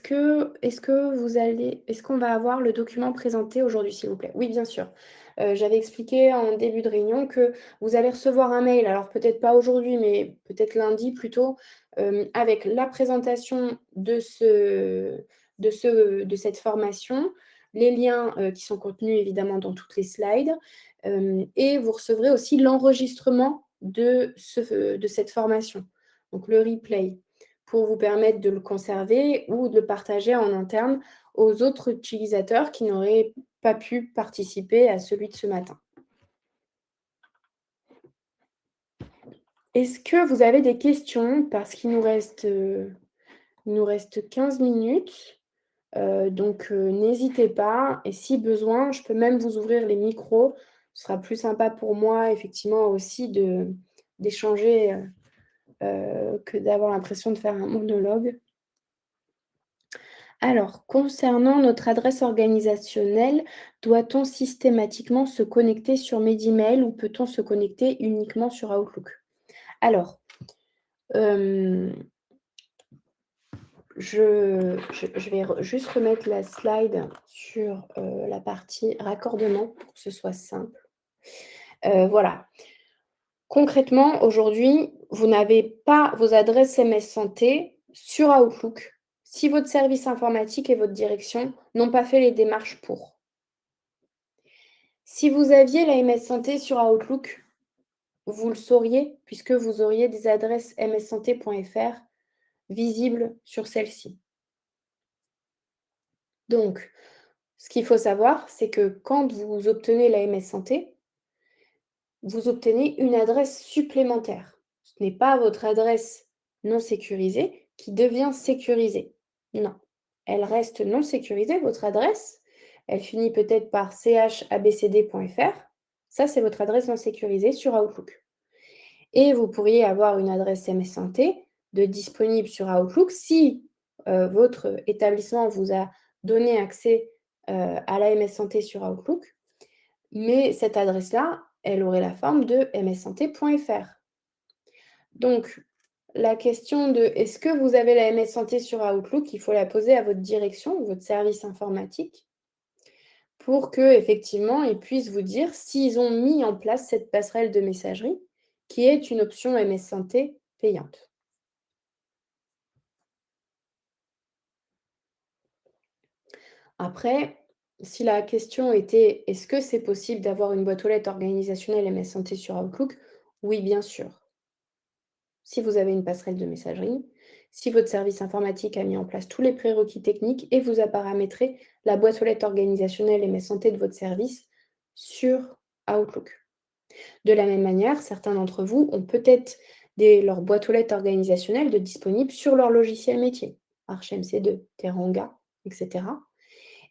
qu'on va avoir le document présenté aujourd'hui, s'il vous plaît? Oui, bien sûr. J'avais expliqué en début de réunion que vous allez recevoir un mail, alors peut-être pas aujourd'hui, mais peut-être lundi plutôt, avec la présentation de cette formation, les liens, qui sont contenus évidemment dans toutes les slides, et vous recevrez aussi l'enregistrement de cette formation, donc le replay pour vous permettre de le conserver ou de le partager en interne aux autres utilisateurs qui n'auraient pas pu participer à celui de ce matin. Est-ce que vous avez des questions? Parce qu'il nous reste 15 minutes, n'hésitez pas et si besoin, je peux même vous ouvrir les micros. Ce sera plus sympa pour moi effectivement aussi d'échanger, que d'avoir l'impression de faire un monologue. Alors, concernant notre adresse organisationnelle, doit-on systématiquement se connecter sur Medemail ou peut-on se connecter uniquement sur Outlook? Alors, hem, je vais juste remettre la slide sur, la partie raccordement pour que ce soit simple. Voilà. Concrètement, aujourd'hui, vous n'avez pas vos adresses MS santé sur Outlook si votre service informatique et votre direction n'ont pas fait les démarches pour. Si vous aviez la MS Santé sur Outlook, vous le sauriez puisque vous auriez des adresses mssanté.fr visibles sur celle-ci. Donc, ce qu'il faut savoir, c'est que quand vous obtenez la MS Santé, vous obtenez une adresse supplémentaire. Ce n'est pas votre adresse non sécurisée qui devient sécurisée. Non, elle reste non sécurisée, votre adresse. Elle finit peut-être par chabcd.fr. Ça, c'est votre adresse non sécurisée sur Outlook. Et vous pourriez avoir une adresse MS Santé de disponible sur Outlook si, votre établissement vous a donné accès, à la MS Santé sur Outlook, mais cette adresse-là, elle aurait la forme de mssanté.fr. Donc la question de: «Est-ce que vous avez la MS Santé sur Outlook?» il faut la poser à votre direction ou votre service informatique pour qu'effectivement, ils puissent vous dire s'ils ont mis en place cette passerelle de messagerie qui est une option MS Santé payante. Après, si la question était: «Est-ce que c'est possible d'avoir une boîte aux lettres organisationnelle MS Santé sur Outlook?» Oui, bien sûr. Si vous avez une passerelle de messagerie, si votre service informatique a mis en place tous les prérequis techniques et vous a paramétré la boîte aux lettres organisationnelle MS Santé de votre service sur Outlook. De la même manière, certains d'entre vous ont peut-être leur boîte aux lettres organisationnelle de disponible sur leur logiciel métier, Arch MC2, Teranga, etc.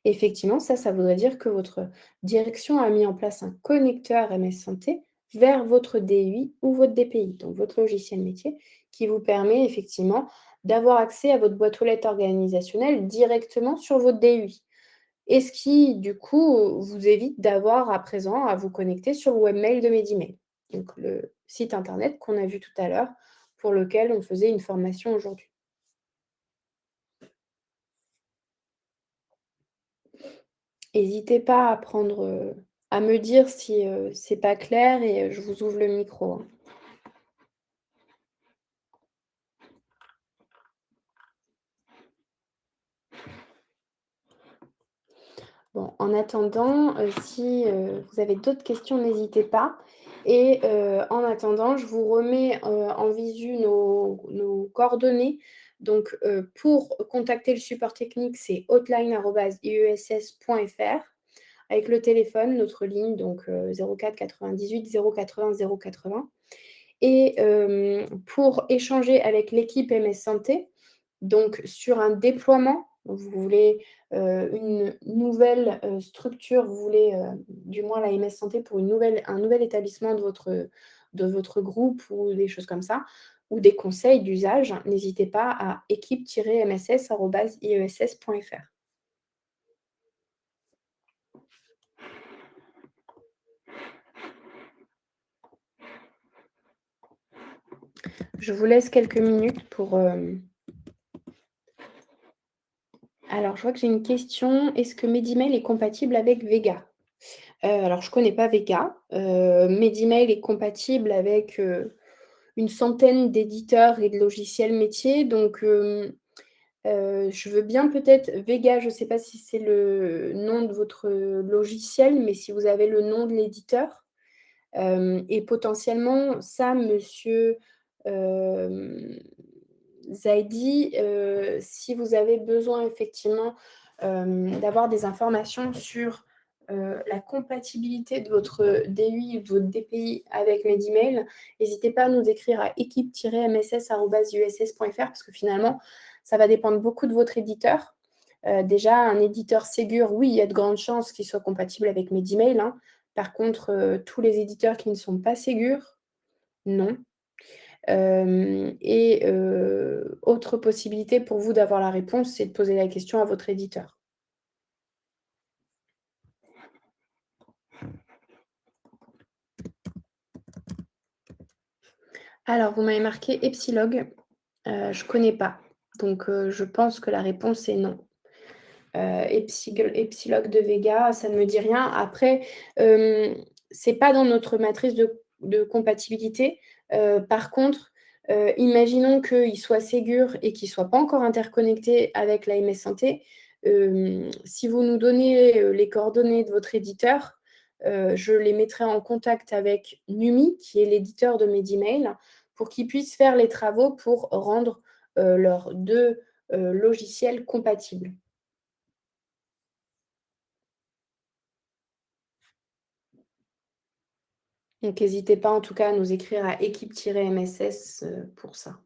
Effectivement, ça voudrait dire que votre direction a mis en place un connecteur MS Santé vers votre DUI ou votre DPI, donc votre logiciel métier, qui vous permet effectivement d'avoir accès à votre boîte aux lettres organisationnelle directement sur votre DUI. Et ce qui, du coup, vous évite d'avoir à présent à vous connecter sur le webmail de Medimail, donc le site internet qu'on a vu tout à l'heure, pour lequel on faisait une formation aujourd'hui. N'hésitez pas à me dire si, c'est pas clair et je vous ouvre le micro, hein. Bon, en attendant, si, vous avez d'autres questions, n'hésitez pas et en attendant, je vous remets, en visu nos coordonnées. Donc, pour contacter le support technique, c'est hotline@iess.fr avec le téléphone, notre ligne donc 04 98 080 080 et pour échanger avec l'équipe MS Santé, donc sur un déploiement, vous voulez, une nouvelle, structure, vous voulez, du moins la MS Santé pour un nouvel établissement de votre groupe ou des choses comme ça, ou des conseils d'usage, n'hésitez pas à équipe-mss@iess.fr. Je vous laisse quelques minutes pour, alors je vois que j'ai une question. Est-ce que Medimail est compatible avec Vega? Alors je connais pas Vega. Medimail est compatible avec, une centaine d'éditeurs et de logiciels métiers donc, je veux bien peut-être Vega, je ne sais pas si c'est le nom de votre, logiciel, mais si vous avez le nom de l'éditeur, et potentiellement ça, monsieur, hem, Zaidi, si vous avez besoin effectivement, d'avoir des informations sur, la compatibilité de votre DUI ou de votre DPI avec Medimail, n'hésitez pas à nous écrire à équipe-mss@uss.fr parce que finalement, ça va dépendre beaucoup de votre éditeur. Déjà un éditeur Ségur, oui, il y a de grandes chances qu'il soit compatible avec Medimail, hein. Par contre, tous les éditeurs qui ne sont pas Ségur, non. Et autre possibilité pour vous d'avoir la réponse, c'est de poser la question à votre éditeur. Alors, vous m'avez marqué Epsilog, je connais pas, donc je pense que la réponse est non. Epsilog de Vega, ça ne me dit rien. Après, c'est pas dans notre matrice de compatibilité. Par contre, imaginons qu'il soit Ségur et qu'il soit pas encore interconnecté avec l'AMS Santé. Si vous nous donnez, les coordonnées de votre éditeur, je les mettrai en contact avec Numi, qui est l'éditeur de Medimail, pour qu'ils puissent faire les travaux pour rendre, leurs 2 logiciels compatibles. Donc n'hésitez pas en tout cas à nous écrire à équipe-MSS, pour ça.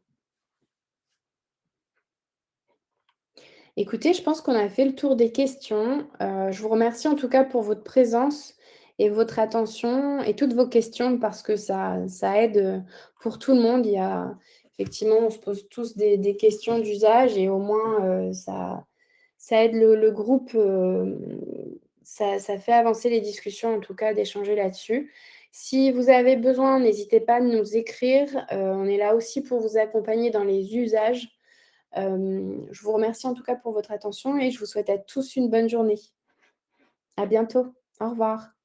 Écoutez, je pense qu'on a fait le tour des questions. Je vous remercie en tout cas pour votre présence et votre attention et toutes vos questions parce que ça aide, pour tout le monde. Il y a effectivement, on se pose tous des questions d'usage et au moins, ça aide le groupe, ça fait avancer les discussions en tout cas d'échanger là-dessus. Si vous avez besoin, n'hésitez pas à nous écrire, on est là aussi pour vous accompagner dans les usages. Je vous remercie en tout cas pour votre attention et je vous souhaite à tous une bonne journée. À bientôt. Au revoir.